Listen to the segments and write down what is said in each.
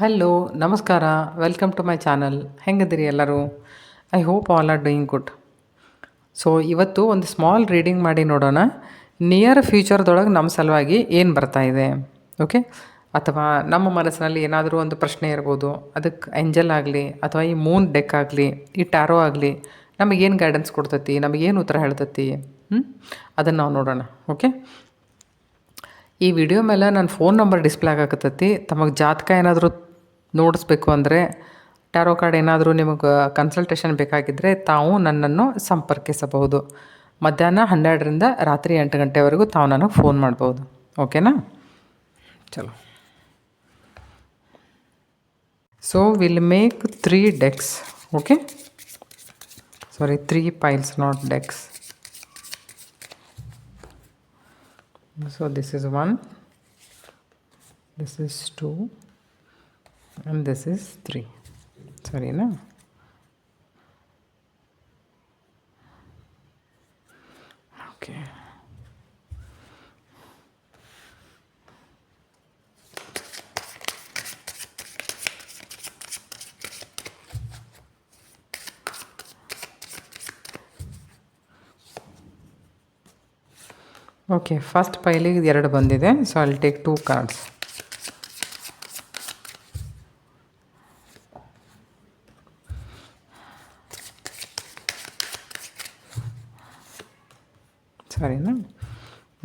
Hello, ನಮಸ್ಕಾರ. Welcome to my channel. ಹೆಂಗದಿರಿ ಎಲ್ಲರೂ? I hope all are doing good. So ಇವತ್ತು ಒಂದು ಸ್ಮಾಲ್ ರೀಡಿಂಗ್ ಮಾಡಿ ನೋಡೋಣ. ನಿಯರ್ ಫ್ಯೂಚರ್ದೊಳಗೆ ನಮ್ಮ ಸಲುವಾಗಿ ಏನು ಬರ್ತಾ ಇದೆ, ಓಕೆ? ಅಥವಾ ನಮ್ಮ ಮನಸ್ಸಿನಲ್ಲಿ ಏನಾದರೂ ಒಂದು ಪ್ರಶ್ನೆ ಇರ್ಬೋದು, ಅದಕ್ಕೆ ಏಂಜಲ್ ಆಗಲಿ ಅಥವಾ ಈ ಮೂನ್ ಡೆಕ್ ಆಗಲಿ, ಈ ಟ್ಯಾರೋ ಆಗಲಿ, ನಮಗೇನು ಗೈಡೆನ್ಸ್ ಕೊಡ್ತೈತಿ, ನಮಗೇನು ಉತ್ತರ ಹೇಳ್ತೈತಿ, ಅದನ್ನು ನಾವು ನೋಡೋಣ, ಓಕೆ? ಈ ವಿಡಿಯೋ ಮೇಲೆ ನನ್ನ ಫೋನ್ ನಂಬರ್ ಡಿಸ್ಪ್ಲೇ ಆಗಕತ್ತೈತಿ. ತಮಗೆ ಜಾತಕ ಏನಾದರೂ ನೋಡಿಸ್ಬೇಕು ಅಂದರೆ, ಟ್ಯಾರೋ ಕಾರ್ಡ್ ಏನಾದರೂ ನಿಮಗೆ ಕನ್ಸಲ್ಟೇಷನ್ ಬೇಕಾಗಿದ್ದರೆ ತಾವು ನನ್ನನ್ನು ಸಂಪರ್ಕಿಸಬಹುದು. ಮಧ್ಯಾಹ್ನ 12ರಿಂದ ರಾತ್ರಿ 8 ಗಂಟೆವರೆಗೂ ತಾವು ನನಗೆ ಫೋನ್ ಮಾಡ್ಬೋದು, ಓಕೆನಾ? ಚಲೋ. So will make 3 ಡೆಕ್ಸ್, okay? Sorry, 3 piles, not decks. So this is 1, this is 2, and this is 3. Sorry, na? Okay. Okay, first ಪೈಲಿಗೆ 2 ಬಂದಿದೆ. So I will take 2 cards. ಸರಿನಾ?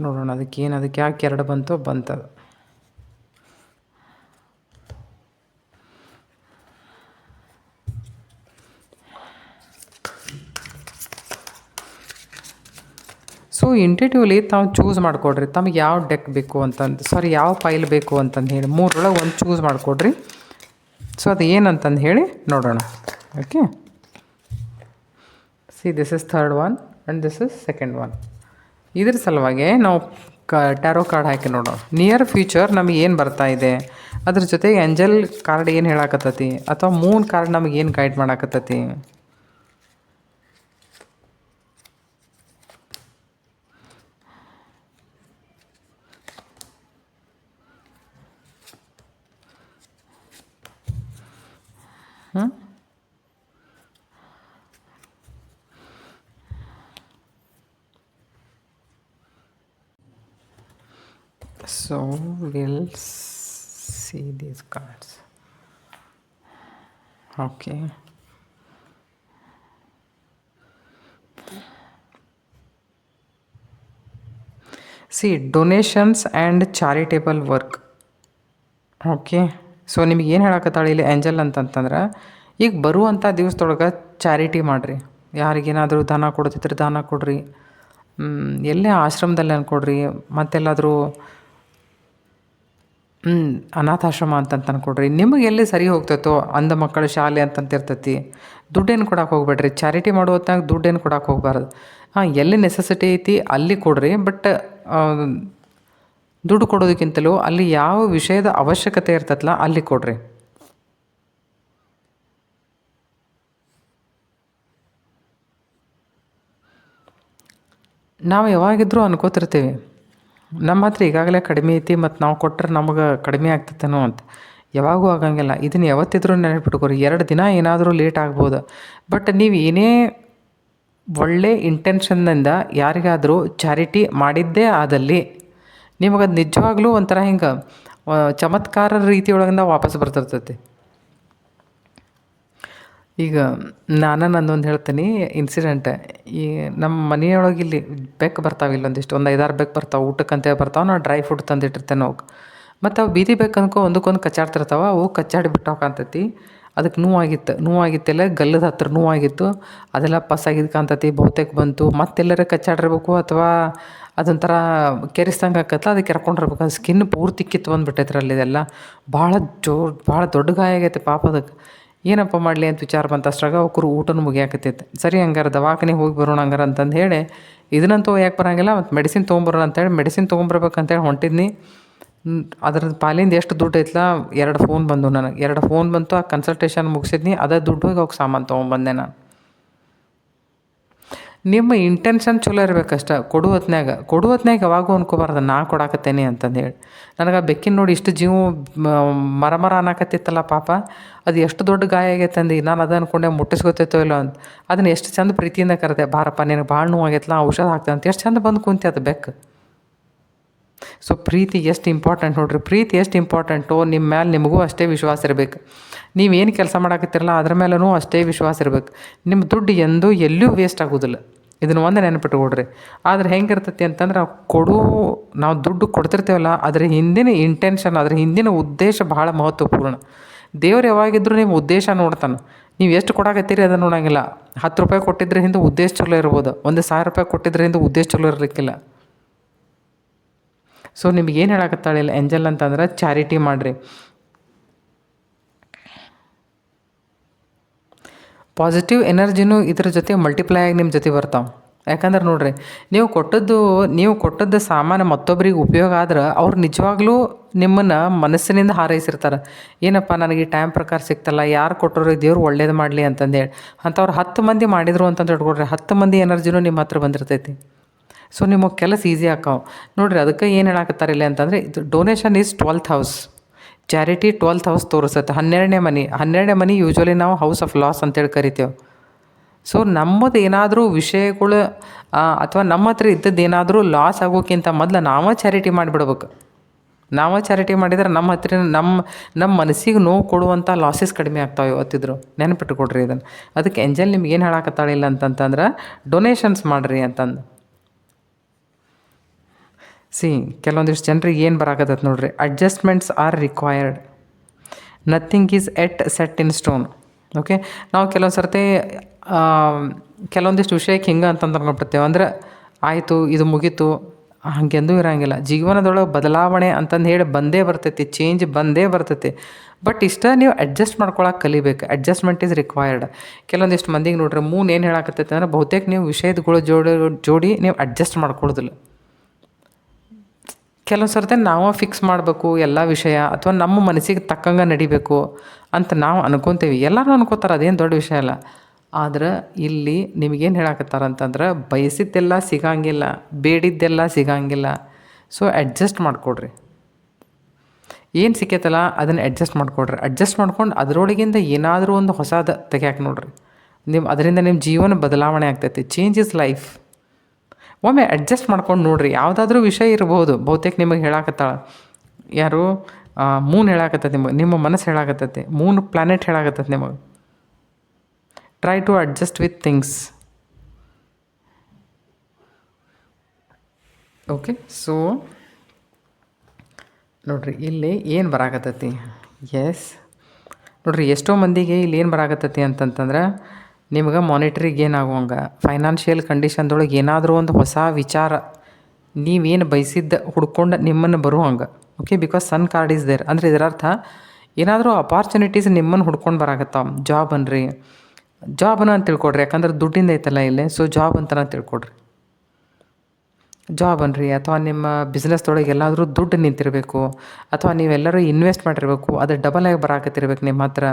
ನೋಡೋಣ ಅದಕ್ಕೆ ಯಾಕೆ 2 ಬಂತೋ ಬಂತದು. ಸೊ ಇಂಟ್ಯೂಟಿವ್ಲಿ ತಾವು ಚೂಸ್ ಮಾಡಿಕೊಡ್ರಿ, ತಮಗೆ ಯಾವ ಡೆಕ್ ಬೇಕು ಅಂತಂದು, ಸಾರಿ ಯಾವ ಪೈಲ್ ಬೇಕು ಅಂತಂದು ಹೇಳಿ 3ರೊಳಗೆ ಒಂದು ಚೂಸ್ ಮಾಡಿಕೊಡ್ರಿ. ಸೊ ಅದು ಏನಂತಂದು ಹೇಳಿ ನೋಡೋಣ, okay? C, this is 3rd one and this is 2nd one. ಇದ್ರ ಸಲುವಾಗಿ ನಾವು ಟ್ಯಾರೋ ಕಾರ್ಡ್ ಹಾಕಿ ನೋಡೋಣ. ನಿಯರ್ ಫ್ಯೂಚರ್ ನಮಗೆ ಏನು ಬರ್ತಾ ಇದೆ, ಅದ್ರ ಜೊತೆಗೆ ಏಂಜಲ್ ಕಾರ್ಡ್ ಏನು ಹೇಳಾಕತ್ತತಿ, ಅಥವಾ ಮೂನ್ ಕಾರ್ಡ್ ನಮಗೆ ಏನು guide ಮಾಡಾಕತ್ತತಿ. So we'll see these cards. Okay. See, donations and charitable work. Okay. So ನಿಮಗೆ ಏನು ಹೇಳಕತ್ತಾಳೆ ಇಲ್ಲಿ ಏಂಜಲ್ ಅಂತಂತಂದ್ರೆ, ಈಗ ಬರುವಂಥ ದಿವಸದೊಳಗೆ ಚಾರಿಟಿ ಮಾಡಿರಿ. ಯಾರಿಗೇನಾದರೂ ದಾನ ಕೊಡ್ತಿದ್ರೆ ದಾನ ಕೊಡ್ರಿ, ಎಲ್ಲೇ ಆಶ್ರಮದಲ್ಲಿ ಕೊಡ್ರಿ, ಮತ್ತೆಲ್ಲಾದರೂ ಅನಾಥಾಶ್ರಮ ಅಂತಂತ ಕೊಡ್ರಿ. ನಿಮಗೆ ಎಲ್ಲಿ ಸರಿ ಹೋಗ್ತೈತೋ, ಅಂಧ ಮಕ್ಕಳ ಶಾಲೆ ಅಂತಂತಿರ್ತೈತಿ, ದುಡ್ಡೇನು ಕೊಡಕ್ಕೆ ಹೋಗ್ಬೇಡ್ರಿ. ಚಾರಿಟಿ ಮಾಡೋ ಹೊತ್ತಾಗ ದುಡ್ಡೇನು ಕೊಡಕ್ಕೆ ಹೋಗ್ಬಾರ್ದು. ಎಲ್ಲಿ ನೆಸೆಸಿಟಿ ಐತಿ ಅಲ್ಲಿ ಕೊಡ್ರಿ, ಬಟ್ ದುಡ್ಡು ಕೊಡೋದಕ್ಕಿಂತಲೂ ಅಲ್ಲಿ ಯಾವ ವಿಷಯದ ಅವಶ್ಯಕತೆ ಇರ್ತೈತಲ್ಲ ಅಲ್ಲಿ ಕೊಡ್ರಿ. ನಾವು ಯಾವಾಗಿದ್ರೂ ಅನ್ಕೋತಿರ್ತೀವಿ, ನಮ್ಮ ಹತ್ರ ಈಗಾಗಲೇ ಕಡಿಮೆ ಐತಿ, ಮತ್ತು ನಾವು ಕೊಟ್ಟರೆ ನಮಗೆ ಕಡಿಮೆ ಆಗ್ತೈತೇನೋ ಅಂತ. ಯಾವಾಗೂ ಆಗಂಗಿಲ್ಲ. ಇದನ್ನು ಯಾವತ್ತಿದ್ರೂ ನೆನಪಿಟ್ಕೋರಿ. 2 ದಿನ ಏನಾದರೂ ಲೇಟ್ ಆಗ್ಬೋದು, ಬಟ್ ನೀವು ಏನೇ ಒಳ್ಳೆ ಇಂಟೆನ್ಷನ್ನಿಂದ ಯಾರಿಗಾದರೂ ಚಾರಿಟಿ ಮಾಡಿದ್ದೇ ಆದಲ್ಲಿ ನಿಮಗದು ನಿಜವಾಗ್ಲೂ ಒಂಥರ ಹಿಂಗೆ ಚಮತ್ಕಾರ ರೀತಿಯೊಳಗಿಂದ ವಾಪಸ್ ಬರ್ತಿರ್ತೈತಿ. ಈಗ ನಂದೊಂದು ಹೇಳ್ತೀನಿ ಇನ್ಸಿಡೆಂಟ್. ಈ ನಮ್ಮ ಮನೆಯೊಳಗೆ ಇಲ್ಲಿ ಬೆಕ್ಕು ಬರ್ತಾವೆ, ಇಲ್ಲೊಂದಿಷ್ಟು ಒಂದು 5-6 ಬೆಕ್ಕು ಬರ್ತಾವೆ. ಊಟಕ್ಕಂತೇಳಿ ಬರ್ತಾವೆ. ನಾವು ಡ್ರೈ ಫುಡ್ ತಂದಿಟ್ಟಿರ್ತೇನೆ ಅವಕ್ಕೆ. ಮತ್ತು ಅವು ಬೀದಿ ಬೆಕ್ಕು ಅನ್ಕೊ ಒಂದಕ್ಕೊಂದು ಕಚ್ಚಾಡ್ತಿರ್ತಾವೆ. ಅವು ಕಚ್ಚಾಡಿ ಬಿಟ್ಟು ಕಾಣ್ತೈತಿ. ಅದಕ್ಕೆ ನೋವಾಗಿತ್ತೆಲ್ಲ ಗಲ್ಲದ ಹತ್ರ ನೋವಾಗಿತ್ತು. ಅದೆಲ್ಲ ಪಸ್ಸಾಗಿದ್ದು ಕಾಣ್ತೈತಿ. ಬಹುತೇಕ ಬಂತು. ಮತ್ತೆಲ್ಲರ ಕಚ್ಚಾಡಿರ್ಬೇಕು, ಅಥವಾ ಅದೊಂಥರ ಕೆರೆಸ್ದಂಗೆ ಆಕತ್ತಲ್ಲ, ಅದಕ್ಕೆ ಕೆರ್ಕೊಂಡಿರ್ಬೇಕು. ಅದು ಸ್ಕಿನ್ ಪೂರ್ತಿ ಕಿತ್ತು ಬಂದುಬಿಟ್ಟೈತ್ರಿ ಅಲ್ಲಿದೆಲ್ಲ. ಭಾಳ ದೊಡ್ಡ ಗಾಯ ಆಗೈತೆ ಪಾಪ ಅದಕ್ಕೆ. ಏನಪ್ಪ ಮಾಡಲಿ ಅಂತ ವಿಚಾರ ಬಂತು. ಅಷ್ಟ್ರಾಗ ಅವ್ರು ಊಟನೂ ಮುಗಿಯಾಕತ್ತೈತೆ. ಸರಿ, ಹಂಗಾರೆ ದವಾಖಾನೆಗೆ ಹೋಗಿ ಬರೋಣ ಹಂಗಾರೆ ಅಂತಂದು ಹೇಳಿ, ಇದನ್ನಂತೂ ಯಾಕೆ ಬರೋಂಗಿಲ್ಲ, ಮತ್ತು ಮೆಡಿಸಿನ್ ತೊಗೊಂಬರೋಣ ಅಂತೇಳಿ ಮೆಡಿಸಿನ್ ತೊಗೊಂಬರ್ಬೇಕಂತೇಳಿ ಹೊಂಟಿದ್ನಿ. ಅದ್ರದ್ದು ಪಾಲಿಂದ ಎಷ್ಟು ದುಡ್ಡು ಐತಲ್ಲ, 2 ಫೋನ್ ಬಂದು ನನಗೆ. 2 ಫೋನ್ ಬಂತು. ಆ ಕನ್ಸಲ್ಟೇಷನ್ ಮುಗಿಸಿದ್ನಿ. ಅದೇ ದುಡ್ಡು ಹೋಗಿ ಅವ್ಕೆ ಸಾಮಾನು ತೊಗೊಂಬಂದೆ ನಾನು. ನಿಮ್ಮ ಇಂಟೆನ್ಷನ್ ಚಲೋ ಇರ್ಬೇಕಷ್ಟ. ಕೊಡು ಹೊತ್ನ್ಯಾಗ ಯಾವಾಗೂ ಅನ್ಕೋಬಾರ್ದು ನಾ ಕೊಡಾಕತ್ತೇನೆ ಅಂತಂದೇಳಿ. ನನಗೆ ಆ ಬೆಕ್ಕಿನ ನೋಡಿ ಇಷ್ಟು ಜೀವ ಮರ ಅನ್ನಕತ್ತಿತ್ತಲ್ಲ ಪಾಪ, ಅದು ಎಷ್ಟು ದೊಡ್ಡ ಗಾಯ ಆಗೈತೆ ಅಂದು ನಾನು ಅದು ಅಂದ್ಕೊಂಡೆ ಮುಟ್ಟಿಸ್ಕೊತೈತೋ ಇಲ್ಲೋ ಅಂತ. ಅದನ್ನು ಎಷ್ಟು ಚಂದ ಪ್ರೀತಿಯಿಂದ ಕರೆದೆ, ಬಾರಪ್ಪ ನಿನಗೆ ಭಾಳ ನೋವಾಗೈತಲ್ಲ ಔಷಧ ಹಾಕ್ತೇನೆ ಅಂತ ಎಷ್ಟು ಚಂದ ಬಂದು ಕುಂತಿ ಅದು ಬೆಕ್ಕು. ಸೊ ಪ್ರೀತಿ ಎಷ್ಟು ಇಂಪಾರ್ಟೆಂಟ್ ನೋಡ್ರಿ. ಪ್ರೀತಿ ಎಷ್ಟು ಇಂಪಾರ್ಟೆಂಟು, ನಿಮ್ಮ ಮೇಲೆ ನಿಮಗೂ ಅಷ್ಟೇ ವಿಶ್ವಾಸ ಇರಬೇಕು. ನೀವೇನು ಕೆಲಸ ಮಾಡಾಕತ್ತಿರಲ್ಲ ಅದ್ರ ಮೇಲೂ ಅಷ್ಟೇ ವಿಶ್ವಾಸ ಇರಬೇಕು. ನಿಮ್ಮ ದುಡ್ಡು ಎಂದೂ ಎಲ್ಲೂ ವೇಸ್ಟ್ ಆಗೋದಿಲ್ಲ, ಇದನ್ನು ಒಂದು ನೆನಪಿಟ್ಕೊಡ್ರಿ. ಆದ್ರೆ ಹೆಂಗಿರ್ತೈತಿ ಅಂತಂದ್ರೆ ನಾವು ದುಡ್ಡು ಕೊಡ್ತಿರ್ತೇವಲ್ಲ, ಅದ್ರ ಹಿಂದಿನ ಇಂಟೆನ್ಷನ್, ಅದ್ರ ಹಿಂದಿನ ಉದ್ದೇಶ ಭಾಳ ಮಹತ್ವಪೂರ್ಣ. ದೇವ್ರು ಯಾವಾಗಿದ್ರೂ ನಿಮ್ಮ ಉದ್ದೇಶ ನೋಡ್ತಾನೆ. ನೀವು ಎಷ್ಟು ಕೊಡಾಕತ್ತೀರಿ ಅದನ್ನು ನೋಡೋಂಗಿಲ್ಲ. 10 ರೂಪಾಯಿ ಕೊಟ್ಟಿದ್ರೆ ಹಿಂದೆ ಉದ್ದೇಶ ಚಲೋ ಇರ್ಬೋದು, 1,000 ರೂಪಾಯಿ ಕೊಟ್ಟಿದ್ರೆ ಹಿಂದೆ ಉದ್ದೇಶ ಚಲೋ ಇರಲಿಕ್ಕಿಲ್ಲ. ಸೊ ನಿಮ್ಗೇನು ಹೇಳಕತ್ತಾಳಿಲ್ಲ ಏಂಜಲ್ ಅಂತಂದ್ರೆ, ಚಾರಿಟಿ ಮಾಡಿರಿ. ಪಾಸಿಟಿವ್ ಎನರ್ಜಿನೂ ಇದ್ರ ಜೊತೆ ಮಲ್ಟಿಪ್ಲೈ ಆಗಿ ನಿಮ್ಮ ಜೊತೆ ಬರ್ತಾವೆ. ಯಾಕಂದ್ರೆ ನೋಡಿರಿ, ನೀವು ಕೊಟ್ಟದ್ದು ಸಾಮಾನು ಮತ್ತೊಬ್ರಿಗೆ ಉಪಯೋಗ ಆದ್ರೆ ಅವ್ರು ನಿಜವಾಗ್ಲೂ ನಿಮ್ಮನ್ನು ಮನಸ್ಸಿನಿಂದ ಹಾರೈಸಿರ್ತಾರೆ. ಏನಪ್ಪ ನನಗೆ ಈ ಟೈಮ್ ಪ್ರಕಾರ ಸಿಕ್ತಲ್ಲ, ಯಾರು ಕೊಟ್ಟರು ದೇವ್ರು ಒಳ್ಳೇದು ಮಾಡಲಿ ಅಂತಂದೇಳಿ. ಅಂಥವ್ರು 10 ಮಂದಿ ಮಾಡಿದರು ಅಂತಂದು ಇಟ್ಕೊಡ್ರಿ, 10 ಮಂದಿ ಎನರ್ಜಿನೂ ನಿಮ್ಮ ಹತ್ರ ಬಂದಿರ್ತೈತಿ. ಸೊ ನಿಮಗೆ ಕೆಲಸ ಈಸಿ ಆಕಾವು ನೋಡಿರಿ. ಅದಕ್ಕೆ ಏನು ಹೇಳಾಕತ್ತಾರಿಲ್ಲ ಅಂತಂದರೆ, ಇದು donation is 12th house, charity 12th house ತೋರಿಸುತ್ತೆ. 12ನೇ ಮನೆ ಯೂಶ್ವಲಿ ನಾವು ಹೌಸ್ ಆಫ್ ಲಾಸ್ ಅಂತೇಳಿ ಕರಿತೇವೆ. ಸೊ ನಮ್ಮದು ಏನಾದರೂ ವಿಷಯಗಳು ಅಥವಾ ನಮ್ಮ ಹತ್ರ ಇದ್ದದ್ದು ಏನಾದರೂ ಲಾಸ್ ಆಗೋಕ್ಕಿಂತ ಮೊದಲು ನಾವೇ ಚಾರಿಟಿ ಮಾಡಿಬಿಡ್ಬೇಕು. ನಾವೇ ಚಾರಿಟಿ ಮಾಡಿದ್ರೆ ನಮ್ಮ ಹತ್ರ ನಮ್ಮ ಮನಸ್ಸಿಗೆ ನೋವು ಕೊಡುವಂಥ ಲಾಸಸ್ ಕಡಿಮೆ ಆಗ್ತಾವೆ ಇವತ್ತಿದ್ರು. ನೆನಪಿಟ್ಟುಕೊಡ್ರಿ ಇದನ್ನು. ಅದಕ್ಕೆ ಏಂಜಲ್ ನಿಮ್ಗೆ ಏನು ಹೇಳಾಕತ್ತಾಳಿಲ್ಲ ಅಂತಂತಂದ್ರೆ, ಡೊನೇಷನ್ಸ್ ಮಾಡಿರಿ ಅಂತಂದು. ಕೆಲವೊಂದಿಷ್ಟು ಜನರಿಗೆ ಏನು ಬರಾಕತ್ತೈತೆ ನೋಡ್ರಿ, adjustments R required, nothing is set in stone. Okay, ನಾವು ಕೆಲವೊಂದು ಸರ್ತಿ ಕೆಲವೊಂದಿಷ್ಟು ವಿಷಯಕ್ಕೆ ಹಿಂಗೆ ಅಂತಂದು ಅನ್ಕೊಂಡ್ಬಿಡ್ತೇವೆ. ಅಂದ್ರೆ ಆಯಿತು ಇದು ಮುಗೀತು, ಹಾಗೆಂದೂ ಇರೋಂಗಿಲ್ಲ. ಜೀವನದೊಳಗೆ ಬದಲಾವಣೆ ಅಂತಂದು ಹೇಳಿ ಬಂದೇ ಬರ್ತೈತಿ, ಚೇಂಜ್ ಬಂದೇ ಬರ್ತೈತಿ. ಬಟ್ ಇಷ್ಟ ನೀವು ಅಡ್ಜಸ್ಟ್ ಮಾಡ್ಕೊಳಕ್ಕೆ ಕಲಿಬೇಕು. Adjustment is required. ಕೆಲವೊಂದಿಷ್ಟು ಮಂದಿಗೆ ನೋಡ್ರಿ, ಮೂನ್ ಏನು ಹೇಳಾಕತ್ತೈತೆ ಅಂದ್ರೆ, ಬಹುತೇಕ ನೀವು ವಿಷಯಗಳು ಜೋಡಿ ನೀವು ಅಡ್ಜಸ್ಟ್ ಮಾಡ್ಕೊಳ್ಳೋದಿಲ್ಲ. ಕೆಲವು ಸರ್ತಿ ನಾವು ಫಿಕ್ಸ್ ಮಾಡಬೇಕು ಎಲ್ಲ ವಿಷಯ, ಅಥವಾ ನಮ್ಮ ಮನಸ್ಸಿಗೆ ತಕ್ಕಂಗೆ ನಡಿಬೇಕು ಅಂತ ನಾವು ಅನ್ಕೊತೀವಿ. ಎಲ್ಲರೂ ಅನ್ಕೋತಾರೆ, ಅದೇನು ದೊಡ್ಡ ವಿಷಯ ಅಲ್ಲ. ಆದ್ರೆ ಇಲ್ಲಿ ನಿಮಗೇನು ಹೇಳಾಕತ್ತಾರಂತಂದ್ರೆ, ಬಯಸಿದ್ದೆಲ್ಲ ಸಿಗಂಗಿಲ್ಲ, ಬೇಡಿದ್ದೆಲ್ಲ ಸಿಗಂಗಿಲ್ಲ. ಸೊ ಅಡ್ಜಸ್ಟ್ ಮಾಡಿಕೊಡ್ರಿ. ಏನು ಸಿಕ್ಕೈತಲ್ಲ ಅದನ್ನು ಅಡ್ಜಸ್ಟ್ ಮಾಡಿಕೊಡ್ರಿ. ಅಡ್ಜಸ್ಟ್ ಮಾಡ್ಕೊಂಡು ಅದರೊಳಗಿಂದ ಏನಾದರೂ ಒಂದು ಹೊಸದು ತೆಗ್ಯಾಕೆ ನೋಡ್ರಿ. ಅದರಿಂದ ನಿಮ್ಮ ಜೀವನ ಬದಲಾವಣೆ ಆಗ್ತೈತಿ. Change is life. ಒಮ್ಮೆ ಅಡ್ಜಸ್ಟ್ ಮಾಡ್ಕೊಂಡು ನೋಡಿರಿ. ಯಾವುದಾದ್ರೂ ವಿಷಯ ಇರ್ಬೋದು, ಬಹುತೇಕ ನಿಮಗೆ ಹೇಳಾಕತ್ತಾಳ ಯಾರು, ಮೂನ್ ಹೇಳಾಕತ್ತೈತಿ ನಿಮ್ಮ ಮನಸ್ಸು ಹೇಳಾಕತ್ತೈತಿ, ಮೂನ್ ಪ್ಲ್ಯಾನೆಟ್ ಹೇಳಾಕತ್ತೈತಿ ನಿಮಗೆ. Try to adjust with things. Okay, so ನೋಡಿರಿ ಇಲ್ಲಿ ಏನು ಬರಾಕತ್ತೈತಿ. ಎಸ್ ನೋಡಿರಿ, ಎಷ್ಟೋ ಮಂದಿಗೆ ಇಲ್ಲಿ ಏನು ಬರಾಕತ್ತೈತಿ ಅಂತಂತಂದ್ರೆ, ನಿಮ್ಗೆ ಮಾನಿಟ್ರಿ ಗೇನ್ ಆಗುವಂಗೆ, ಫೈನಾನ್ಷಿಯಲ್ ಕಂಡೀಷನ್ದೊಳಗೆ ಏನಾದರೂ ಒಂದು ಹೊಸ ವಿಚಾರ ನೀವೇನು ಬಯಸಿದ್ದ ಹುಡ್ಕೊಂಡು ನಿಮ್ಮನ್ನು ಬರುವಂಗೆ. Okay, because sun card is there. ಅಂದರೆ ಇದರರ್ಥ ಏನಾದರೂ ಅಪಾರ್ಚುನಿಟೀಸ್ ನಿಮ್ಮನ್ನು ಹುಡ್ಕೊಂಡು ಬರಾಕತ್ತಾವ. ಜಾಬ್ ಅಂತ ತಿಳ್ಕೊಡ್ರಿ. ಯಾಕಂದ್ರೆ ದುಡ್ಡಿಂದ ಐತಲ್ಲ ಇಲ್ಲೇ. ಸೊ ಜಾಬ್ ಅಂತನ ತಿಳ್ಕೊಡ್ರಿ. ಜಾಬ್ ಅನ್ರಿ, ಅಥವಾ ನಿಮ್ಮ ಬಿಸ್ನೆಸ್ದೊಳಗೆ ಎಲ್ಲಾದರೂ ದುಡ್ಡು ನಿಂತಿರಬೇಕು, ಅಥವಾ ನೀವೆಲ್ಲರೂ ಇನ್ವೆಸ್ಟ್ ಮಾಡಿರಬೇಕು, ಅದು ಡಬಲ್ ಆಗಿ ಬರಾಕತ್ತಿರ್ಬೇಕು ನಿಮ್ಮ ಹತ್ರ.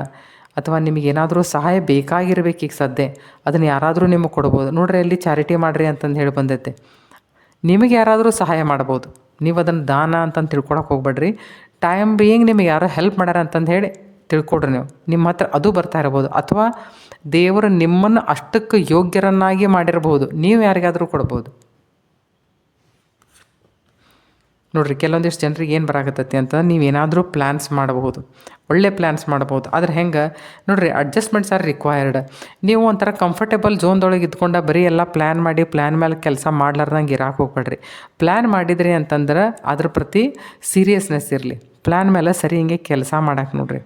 ಅಥವಾ ನಿಮಗೆ ಏನಾದರೂ ಸಹಾಯ ಬೇಕಾಗಿರ್ಬೇಕು ಈಗ ಸದ್ಯ, ಅದನ್ನು ಯಾರಾದರೂ ನಿಮಗೆ ಕೊಡ್ಬೋದು. ನೋಡ್ರಿ, ಅಲ್ಲಿ ಚಾರಿಟಿ ಮಾಡಿರಿ ಅಂತಂದು ಹೇಳಿ ಬಂದೈತೆ. ನಿಮಗೆ ಯಾರಾದರೂ ಸಹಾಯ ಮಾಡ್ಬೋದು, ನೀವು ಅದನ್ನು ದಾನ ಅಂತಂದು ತಿಳ್ಕೊಳಕ್ಕೆ ಹೋಗ್ಬೇಡ್ರಿ. ಟೈಮ್ ಬೀಯಿಂಗ್ ನಿಮಗೆ ಯಾರೋ ಹೆಲ್ಪ್ ಮಾಡ್ಯಾರ ಅಂತಂದು ಹೇಳಿ ತಿಳ್ಕೊಡ್ರಿ. ನಿಮ್ಮ ಹತ್ರ ಅದು ಬರ್ತಾ ಇರ್ಬೋದು, ಅಥವಾ ದೇವರು ನಿಮ್ಮನ್ನು ಅಷ್ಟಕ್ಕೆ ಯೋಗ್ಯರನ್ನಾಗಿ ಮಾಡಿರ್ಬೋದು, ನೀವು ಯಾರಿಗಾದರೂ ಕೊಡ್ಬೋದು. ನೋಡಿರಿ, ಕೆಲವೊಂದಿಷ್ಟು ಜನರಿಗೆ ಏನು ಬರಾಕತ್ತೈತಿ ಅಂತ, ನೀವೇನಾದರೂ ಪ್ಲ್ಯಾನ್ಸ್ ಮಾಡಬಹುದು, ಒಳ್ಳೆ ಪ್ಲ್ಯಾನ್ಸ್ ಮಾಡ್ಬೋದು. ಆದ್ರೆ ಹೆಂಗೆ ನೋಡಿರಿ, ಅಡ್ಜಸ್ಟ್ಮೆಂಟ್ಸ್ ಆರ್ ರಿಕ್ವೈರ್ಡ್. ನೀವು ಒಂಥರ ಕಂಫರ್ಟೇಬಲ್ ಝೋನ್ದೊಳಗೆ ಇದ್ಕೊಂಡು ಬರೀ ಎಲ್ಲ ಪ್ಲ್ಯಾನ್ ಮೇಲೆ ಕೆಲಸ ಮಾಡ್ಲಾರ್ದಂಗೆ ಇರಾಕೆ ಹೋಗ್ಬೇಡ್ರಿ. ಪ್ಲ್ಯಾನ್ ಮಾಡಿದ್ರಿ ಅಂತಂದ್ರೆ ಅದ್ರ ಪ್ರತಿ ಸೀರಿಯಸ್ನೆಸ್ ಇರಲಿ. ಪ್ಲ್ಯಾನ್ ಮೇಲೆ ಸರಿ ಹಿಂಗೆ ಕೆಲಸ ಮಾಡಕ್ಕೆ ನೋಡಿರಿ.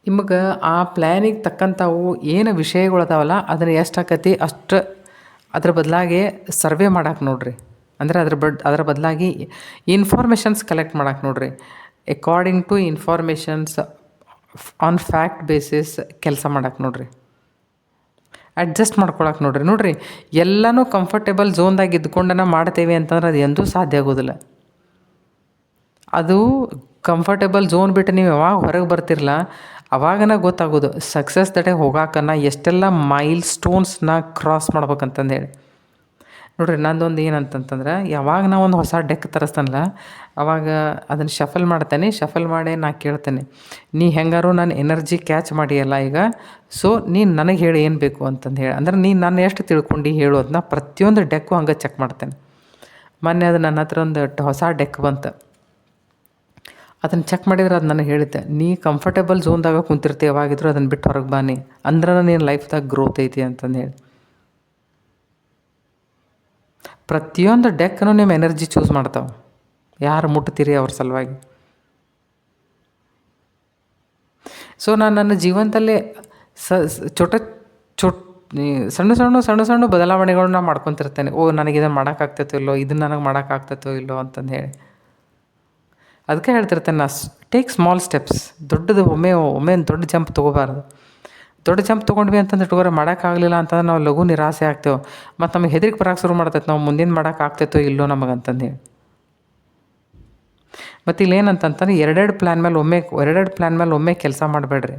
ನಿಮಗೆ ಆ ಪ್ಲ್ಯಾನಿಗೆ ತಕ್ಕಂಥವು ಏನು ವಿಷಯಗಳದಾವಲ್ಲ, ಅದನ್ನು ಎಷ್ಟು ಆಕತಿ ಅಷ್ಟು ಅದ್ರ ಬದಲಾಗಿ ಸರ್ವೆ ಮಾಡಕ್ಕೆ ನೋಡಿರಿ. ಅಂದರೆ ಅದರ ಬದಲಾಗಿ ಇನ್ಫಾರ್ಮೇಷನ್ಸ್ ಕಲೆಕ್ಟ್ ಮಾಡಕ್ಕೆ ನೋಡಿರಿ. According to informations on fact basis ಕೆಲಸ ಮಾಡಕ್ಕೆ ನೋಡಿರಿ. ಅಡ್ಜಸ್ಟ್ ಮಾಡ್ಕೊಳಕ್ಕೆ ನೋಡಿರಿ. ಎಲ್ಲನೂ ಕಂಫರ್ಟೇಬಲ್ ಝೋನ್ದಾಗ ಇದ್ಕೊಂಡನ ಮಾಡ್ತೇವೆ ಅಂತಂದ್ರೆ ಅದು ಎಂದೂ ಸಾಧ್ಯ ಆಗೋದಿಲ್ಲ. ಅದು ಕಂಫರ್ಟೇಬಲ್ ಝೋನ್ ಬಿಟ್ಟು ನೀವು ಯಾವಾಗ ಹೊರಗೆ ಬರ್ತಿರಲ್ಲ, ಅವಾಗನ ಗೊತ್ತಾಗೋದು ಸಕ್ಸಸ್ ದಡೆ ಹೋಗಾಕನ್ನ ಎಷ್ಟೆಲ್ಲ ಮೈಲ್ ಸ್ಟೋನ್ಸ್ನ ಕ್ರಾಸ್ ಮಾಡ್ಬೇಕಂತಂದು ಹೇಳಿ. ನೋಡಿರಿ ನಂದೊಂದು ಏನಂತಂತಂದ್ರೆ, ಯಾವಾಗ ನಾ ಒಂದು ಹೊಸ ಡೆಕ್ ತರಿಸ್ತೇನಲ್ಲ ಅವಾಗ ಅದನ್ನು ಶಫಲ್ ಮಾಡ್ತೇನೆ. ಶಫಲ್ ಮಾಡಿ ನಾ ಕೇಳ್ತೇನೆ, ನೀ ಹೆಂಗಾರು ನನ್ನ ಎನರ್ಜಿ ಕ್ಯಾಚ್ ಮಾಡಿಯಲ್ಲ ಈಗ, ಸೊ ನೀನು ನನಗೆ ಹೇಳಿ ಏನು ಬೇಕು ಅಂತಂದು ಹೇಳಿ. ಅಂದ್ರೆ ನೀನು ನಾನು ಎಷ್ಟು ತಿಳ್ಕೊಂಡು ಹೇಳೋದನ್ನ ಪ್ರತಿಯೊಂದು ಡೆಕ್ಕು ಹಂಗೆ ಚೆಕ್ ಮಾಡ್ತೇನೆ. ಮೊನ್ನೆ ಅದು ನನ್ನ ಹತ್ರ ಒಂದು ಹೊಸ ಡೆಕ್ ಬಂತು. ಅದನ್ನು ಚೆಕ್ ಮಾಡಿದ್ರೆ ಅದು ನನಗೆ ಹೇಳಿದ್ದೆ, ನೀ ಕಂಫರ್ಟೇಬಲ್ ಝೋನ್ದಾಗ ಕುಂತಿರ್ತೀವಿ ಯಾವಾಗಿದ್ರು, ಅದನ್ನು ಬಿಟ್ಟು ಹೊರಗೆ ಬಾನಿ ಅಂದ್ರೆ ನೀನು ಲೈಫ್ದಾಗ ಗ್ರೋತ್ ಐತಿ ಅಂತಂದು ಹೇಳಿ. ಪ್ರತಿಯೊಂದು ಡೆಕ್ಕನ್ನು ನಿಮ್ಮ ಎನರ್ಜಿ ಚೂಸ್ ಮಾಡ್ತಾವೆ, ಯಾರು ಮುಟ್ತೀರಿ ಅವ್ರ ಸಲುವಾಗಿ. ಸೊ ನಾನು ನನ್ನ ಜೀವನದಲ್ಲೇ ಸಣ್ಣ ಬದಲಾವಣೆಗಳನ್ನ ಮಾಡ್ಕೊತಿರ್ತೇನೆ. ನನಗೆ ಇದನ್ನು ಮಾಡೋಕ್ಕಾಗ್ತೈತೋ ಇಲ್ಲೋ, ಇದನ್ನು ನನಗೆ ಮಾಡೋಕ್ಕಾಗ್ತೈತೋ ಇಲ್ಲೋ ಅಂತಂದು ಹೇಳಿ. ಅದಕ್ಕೆ ಹೇಳ್ತಿರ್ತೇನೆ ನಾ, ಟೇಕ್ ಸ್ಮಾಲ್ ಸ್ಟೆಪ್ಸ್. ದೊಡ್ಡದು ಒಮ್ಮೆ ದೊಡ್ಡ ಜಂಪ್ ತೊಗೋಬಾರ್ದು. ದೊಡ್ಡ ಜಂಪ್ ತೊಗೊಂಡ್ವಿ ಅಂತಂದ್ರೆ ಇಟ್ಕೋರೆ ಮಾಡೋಕ್ಕಾಗಲಿಲ್ಲ ಅಂತಂದ್ರೆ ನಾವು ಲಘು ನಿರಾಸೆ ಆಗ್ತೇವೆ. ಮತ್ತು ನಮಗೆ ಹೆದರಿಕೆ ಬರೋಕ್ಕೆ ಶುರು ಮಾಡ್ತೈತೆ, ನಾವು ಮುಂದಿನ ಮಾಡೋಕ್ಕಾಗ್ತೈತೋ ಇಲ್ಲೋ ನಮಗಂತಂದು ಹೇಳಿ. ಮತ್ತು ಇಲ್ಲೇನಂತಂತಂದ್ರೆ ಎರಡೆರಡು ಪ್ಲ್ಯಾನ್ ಮೇಲೆ ಒಮ್ಮೆ ಕೆಲಸ ಮಾಡಬೇಡ್ರಿ.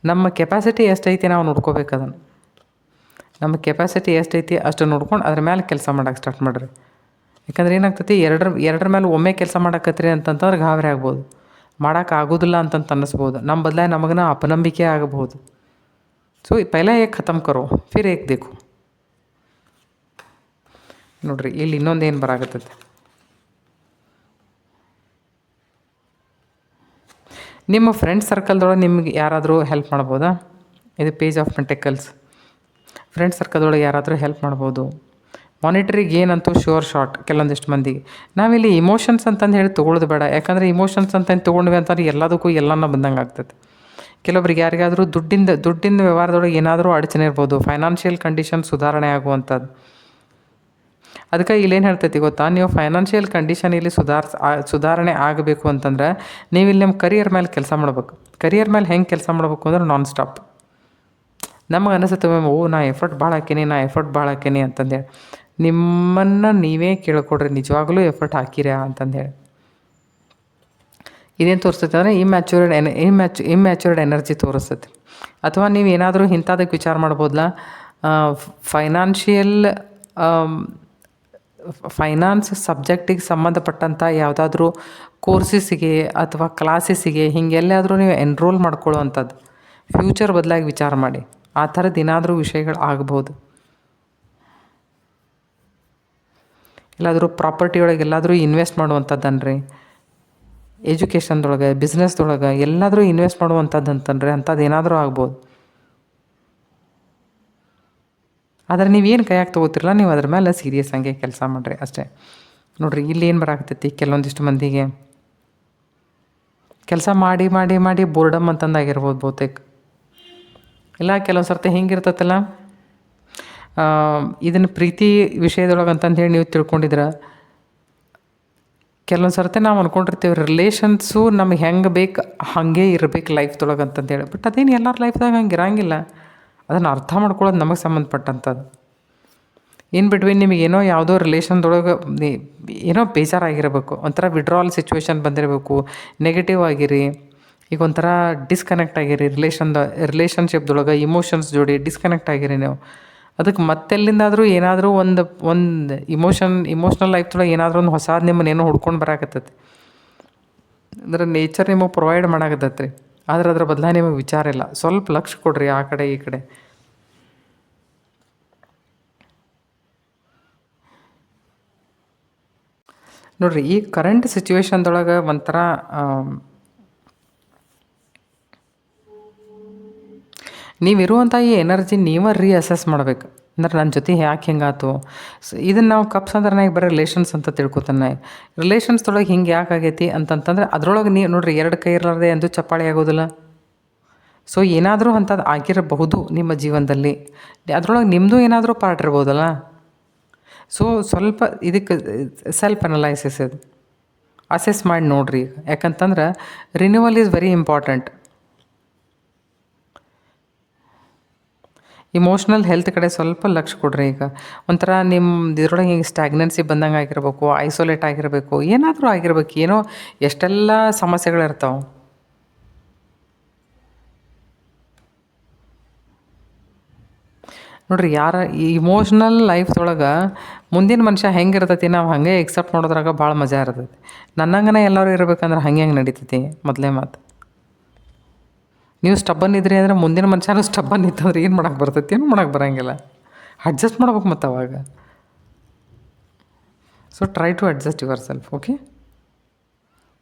ನಮ್ಮ ಕೆಪಾಸಿಟಿ ಎಷ್ಟೈತಿ ನಾವು ನೋಡ್ಕೋಬೇಕು ಅದನ್ನು. ನಮ್ಮ ಕೆಪಾಸಿಟಿ ಎಷ್ಟೈತಿ ಅಷ್ಟು ನೋಡ್ಕೊಂಡು ಅದ್ರ ಮೇಲೆ ಕೆಲಸ ಮಾಡೋಕ್ಕೆ ಸ್ಟಾರ್ಟ್ ಮಾಡಿರಿ. ಯಾಕಂದ್ರೆ ಏನಾಗ್ತೈತಿ, ಎರಡರ ಮೇಲೆ ಒಮ್ಮೆ ಕೆಲಸ ಮಾಡಕತ್ರಿ ಅಂತಂತಂದ್ರೆ ಗಾಬರಿ ಆಗ್ಬೋದು, ಮಾಡೋಕ್ಕಾಗೋದಿಲ್ಲ ಅಂತಂತ ಅನ್ನಿಸ್ಬೋದು. ನಮ್ಮ ಬದಲಾಗಿ ನಮಗನ ಅಪನಂಬಿಕೆ ಆಗಬಹುದು. ಸೊ ಪೈಲೆ ಏಕ್ ಖತಮ್ ಕರೋ ಫಿರ್ ಏಕ್ ದೇಖೋ. ನೋಡ್ರಿ ಇಲ್ಲಿ ಇನ್ನೊಂದು ಏನು ಬರಾಕತ್ತೈತಿ, ನಿಮ್ಮ ಫ್ರೆಂಡ್ ಸರ್ಕಲ್ದೊಳಗೆ ನಿಮ್ಗೆ ಯಾರಾದರೂ ಹೆಲ್ಪ್ ಮಾಡ್ಬೋದಾ? ಇದು ಪೇಜ್ ಆಫ್ ಮೆಂಟೆಕಲ್ಸ್. ಫ್ರೆಂಡ್ ಸರ್ಕಲ್ದೊಳಗೆ ಯಾರಾದರೂ ಹೆಲ್ಪ್ ಮಾಡ್ಬೋದು. ಮಾನಿಟ್ರಿ ಗೇನ್ ಅಂತೂ ಶೋರ್ ಶಾರ್ಟ್ ಕೆಲವೊಂದಿಷ್ಟು ಮಂದಿಗೆ. ನಾವಿಲ್ಲಿ ಇಮೋಷನ್ಸ್ ಅಂತಂದು ಹೇಳಿ ತೊಗೊಳ್ಳೋದು ಬೇಡ. ಯಾಕಂದರೆ ಇಮೋಷನ್ಸ್ ಅಂತಂದು ತೊಗೊಂಡ್ವಿ ಅಂತಂದ್ರೆ ಎಲ್ಲದಕ್ಕೂ ಎಲ್ಲನ ಬಂದಂಗೆ ಆಗ್ತದೆ. ಕೆಲವೊಬ್ರಿಗೆ ಯಾರಿಗಾದರೂ ದುಡ್ಡಿನ ವ್ಯವಹಾರದೊಳಗೆ ಏನಾದರೂ ಅಡಚಣೆ ಇರ್ಬೋದು, ಫೈನಾನ್ಷಿಯಲ್ ಕಂಡೀಷನ್ ಸುಧಾರಣೆ ಆಗುವಂಥದ್ದು. ಅದಕ್ಕೆ ಇಲ್ಲೇನು ಹೇಳ್ತೈತಿ ಗೊತ್ತಾ, ನೀವು ಫೈನಾನ್ಷಿಯಲ್ ಕಂಡೀಷನ್ ಇಲ್ಲಿ ಸುಧಾರಣೆ ಆಗಬೇಕು ಅಂತಂದ್ರೆ ನೀವು ಇಲ್ಲಿ ನಿಮ್ಮ ಕರಿಯರ್ ಮೇಲೆ ಕೆಲಸ ಮಾಡ್ಬೇಕು. ಕರಿಯರ್ ಮೇಲೆ ಹೆಂಗೆ ಕೆಲಸ ಮಾಡ್ಬೇಕು ಅಂದ್ರೆ ನಾನ್ ಸ್ಟಾಪ್. ನಮಗೆ ಅನಿಸುತ್ತೆ ನಾ ಎಫರ್ಟ್ ಭಾಳ ಹಾಕೀನಿ ಅಂತಂದೇಳಿ. ನಿಮ್ಮನ್ನು ನೀವೇ ಕೇಳ್ಕೊಡ್ರಿ, ನಿಜವಾಗ್ಲೂ ಎಫರ್ಟ್ ಹಾಕಿರ್ಯಾ ಅಂತಂದೇಳಿ. ಇದೇನು ತೋರಿಸ್ತೈತೆ ಅಂದರೆ ಇಮ್ಯಾಚೂರ್ಡ್ ಎನರ್ಜಿ ತೋರಿಸ್ತೈತಿ. ಅಥವಾ ನೀವು ಏನಾದರೂ ಇಂಥದಕ್ಕೆ ವಿಚಾರ ಮಾಡ್ಬೋದಲ್ಲ, ಫೈನಾನ್ಸ್ ಸಬ್ಜೆಕ್ಟಿಗೆ ಸಂಬಂಧಪಟ್ಟಂಥ ಯಾವುದಾದ್ರೂ ಕೋರ್ಸಿಸಿಗೆ ಅಥವಾ ಕ್ಲಾಸಸ್ಸಿಗೆ ಹಿಂಗೆಲ್ಲಾದರೂ ನೀವು ಎನ್ರೋಲ್ ಮಾಡ್ಕೊಳ್ಳುವಂಥದ್ದು. ಫ್ಯೂಚರ್ ಬದಲಾಗಿ ವಿಚಾರ ಮಾಡಿ, ಆ ಥರದ್ದು ಏನಾದರೂ ವಿಷಯಗಳು ಆಗ್ಬೋದು. ಎಲ್ಲಾದರೂ ಪ್ರಾಪರ್ಟಿ ಒಳಗೆ ಎಲ್ಲಾದರೂ ಇನ್ವೆಸ್ಟ್ ಮಾಡುವಂಥದ್ದನ್ರಿ, ಎಜುಕೇಷನ್ದೊಳಗೆ, ಬಿಸ್ನೆಸ್ದೊಳಗೆ ಎಲ್ಲಾದರೂ ಇನ್ವೆಸ್ಟ್ ಮಾಡುವಂಥದ್ದು ಅಂತಂದ್ರೆ ಅಂಥದ್ದು ಏನಾದರೂ ಆಗ್ಬೋದು. ಆದರೆ ನೀವೇನು ಕೈಯಾಗಿ ತೊಗೋತಿರಲ್ಲ, ನೀವು ಅದ್ರ ಮೇಲೆ ಸೀರಿಯಸ್ ಹಂಗೆ ಕೆಲಸ ಮಾಡಿರಿ ಅಷ್ಟೇ. ನೋಡಿರಿ ಇಲ್ಲಿ ಏನು ಬರಾಕತ್ತೈತಿ, ಕೆಲವೊಂದಿಷ್ಟು ಮಂದಿಗೆ ಕೆಲಸ ಮಾಡಿ ಬೋರ್ಡಮ್ ಅಂತಂದಾಗಿರ್ಬೋದು ಬಹುತೇಕ. ಇಲ್ಲ ಕೆಲವೊಂದು ಸರ್ತಿ ಹಿಂಗಿರ್ತೈತಲ್ಲ, ಇದನ್ನು ಪ್ರೀತಿ ವಿಷಯದೊಳಗೆ ಅಂತಂದು ಹೇಳಿ ನೀವು ತಿಳ್ಕೊಂಡಿದ್ರೆ, ಕೆಲವೊಂದು ಸರ್ತಿ ನಾವು ಅಂದ್ಕೊಂಡಿರ್ತೀವಿ ರಿಲೇಷನ್ಸು ನಮಗೆ ಹೆಂಗೆ ಬೇಕು ಹಾಗೆ ಇರಬೇಕು ಲೈಫ್ದೊಳಗೆ ಅಂತಂದೇಳಿ. ಬಟ್ ಅದೇನು ಎಲ್ಲರ ಲೈಫ್ದಾಗ ಹಂಗೆ ಇರಂಗಿಲ್ಲ. ಅದನ್ನು ಅರ್ಥ ಮಾಡ್ಕೊಳ್ಳೋದು ನಮಗೆ ಸಂಬಂಧಪಟ್ಟಂಥದ್ದು. ಇನ್ ಬಿಟ್ವೀನ್ ನಿಮಗೇನೋ ಯಾವುದೋ ರಿಲೇಷನ್ದೊಳಗೆ ಏನೋ ಬೇಜಾರಾಗಿರಬೇಕು, ಒಂಥರ ವಿಡ್ರಾಲ್ ಸಿಚುವೇಶನ್ ಬಂದಿರಬೇಕು, ನೆಗೆಟಿವ್ ಆಗಿರಿ, ಈಗ ಒಂಥರ ಡಿಸ್ಕನೆಕ್ಟ್ ಆಗಿರಿ ರಿಲೇಷನ್ಶಿಪ್ದೊಳಗೆ, ಇಮೋಷನ್ಸ್ ಜೋಡಿ ಡಿಸ್ಕನೆಕ್ಟ್ ಆಗಿರಿ ನೀವು. ಅದಕ್ಕೆ ಮತ್ತೆಲ್ಲಿಂದಾದರೂ ಏನಾದರೂ ಒಂದು ಇಮೋಷ್ನಲ್ ಲೈಫ್ದೊಳಗೆ ಏನಾದರೂ ಒಂದು ಹೊಸಾದು ನಿಮ್ಮನ್ನೇನೋ ಹುಡ್ಕೊಂಡು ಬರಾಕತ್ತೈತಿ. ಅಂದ್ರೆ ನೇಚರ್ ನಿಮಗೆ ಪ್ರೊವೈಡ್ ಮಾಡಾಕತ್ತೈತೆ ರೀ. ಆದ್ರೆ ಅದ್ರ ಬದಲಾಗಿ ನಿಮಗೆ ವಿಚಾರ ಇಲ್ಲ. ಸ್ವಲ್ಪ ಲಕ್ಷ್ಯ ಕೊಡ್ರಿ ಆ ಕಡೆ ಈ ಕಡೆ. ನೋಡಿರಿ ಈ ಕರೆಂಟ್ ಸಿಚುವೇಶನ್ದೊಳಗೆ ಒಂಥರ ನೀವಿರುವಂಥ ಈ ಎನರ್ಜಿ ನೀವೇ ರೀಅಸೆಸ್ ಮಾಡ್ಬೇಕು. ಅಂದ್ರೆ ನನ್ನ ಜೊತೆ ಯಾಕೆ ಹಿಂಗಾತು, ಇದನ್ನು ನಾವು ಕಪ್ಸ್ ಅಂದ್ರೆ ನಾ ಈಗ ಬರೀ ರಿಲೇಷನ್ಸ್ ಅಂತ ತಿಳ್ಕೊತಾನೆ. ರಿಲೇಷನ್ಸ್ದೊಳಗೆ ಹಿಂಗೆ ಯಾಕೆ ಆಗೈತಿ ಅಂತಂತಂದ್ರೆ ಅದ್ರೊಳಗೆ ನೀವು ನೋಡಿರಿ, ಎರಡು ಕೈ ಇರಲಾರ್ದೆ ಎಂದು ಚಪ್ಪಾಳಿ ಆಗೋದಿಲ್ಲ. ಸೊ ಏನಾದರೂ ಅಂಥದ್ದು ಆಗಿರಬಹುದು ನಿಮ್ಮ ಜೀವನದಲ್ಲಿ, ಅದರೊಳಗೆ ನಿಮ್ಮದು ಏನಾದರೂ ಪಾರ್ಟ್ ಇರ್ಬೋದಲ್ಲ. ಸೊ ಸ್ವಲ್ಪ ಇದಕ್ಕೆ ಸೆಲ್ಫ್ ಅನಲೈಸಿಸ್ ಇದು ಅಸೆಸ್ ಮಾಡಿ ನೋಡಿರಿ. ಯಾಕಂತಂದ್ರೆ renewal is very important. Emotional health ಕಡೆ ಸ್ವಲ್ಪ ಲಕ್ಷ ಕೊಡ್ರಿ ಈಗ. ಒಂಥರ ನಿಮ್ದು ಇದ್ರೊಳಗೆ ಹಿಂಗೆ ಸ್ಟ್ಯಾಗ್ನೆನ್ಸಿ ಬಂದಂಗೆ ಆಗಿರ್ಬೇಕು, ಐಸೋಲೇಟ್ ಆಗಿರಬೇಕು, ಏನಾದರೂ ಆಗಿರ್ಬೇಕು. ಏನೋ ಎಷ್ಟೆಲ್ಲ ಸಮಸ್ಯೆಗಳಿರ್ತಾವೆ. ನೋಡ್ರಿ, ಯಾರ ಈ ಇಮೋಷ್ನಲ್ ಲೈಫ್ದೊಳಗೆ ಮುಂದಿನ ಮನುಷ್ಯ ಹೆಂಗೆ ಇರ್ತೈತಿ ನಾವು ಹಾಗೆ ಎಕ್ಸೆಪ್ಟ್ ಮಾಡೋದ್ರಾಗ ಭಾಳ ಮಜಾ ಇರ್ತೈತಿ. ನನ್ನಂಗನೆ ಎಲ್ಲರೂ ಇರ್ಬೇಕಂದ್ರೆ ಹಂಗೆ ಹೆಂಗೆ ನಡೀತೈತಿ ಮೊದಲೇ ಮಾತು. ನೀವು ಸ್ಟಬ್ಬನ್ ಇದ್ರಿ ಅಂದರೆ ಮುಂದಿನ ಮನುಷ್ಯನೂ ಸ್ಟಬ್ಬನ್ ಇತ್ತಂದ್ರೆ ಏನು ಮಾಡಕ್ಕೆ ಬರ್ತೈತಿ? ಏನು ಮಾಡಕ್ಕೆ ಬರೋಂಗಿಲ್ಲ. ಅಡ್ಜಸ್ಟ್ ಮಾಡ್ಬೇಕು ಮತ್ತು ಅವಾಗ. So try to adjust yourself. Okay.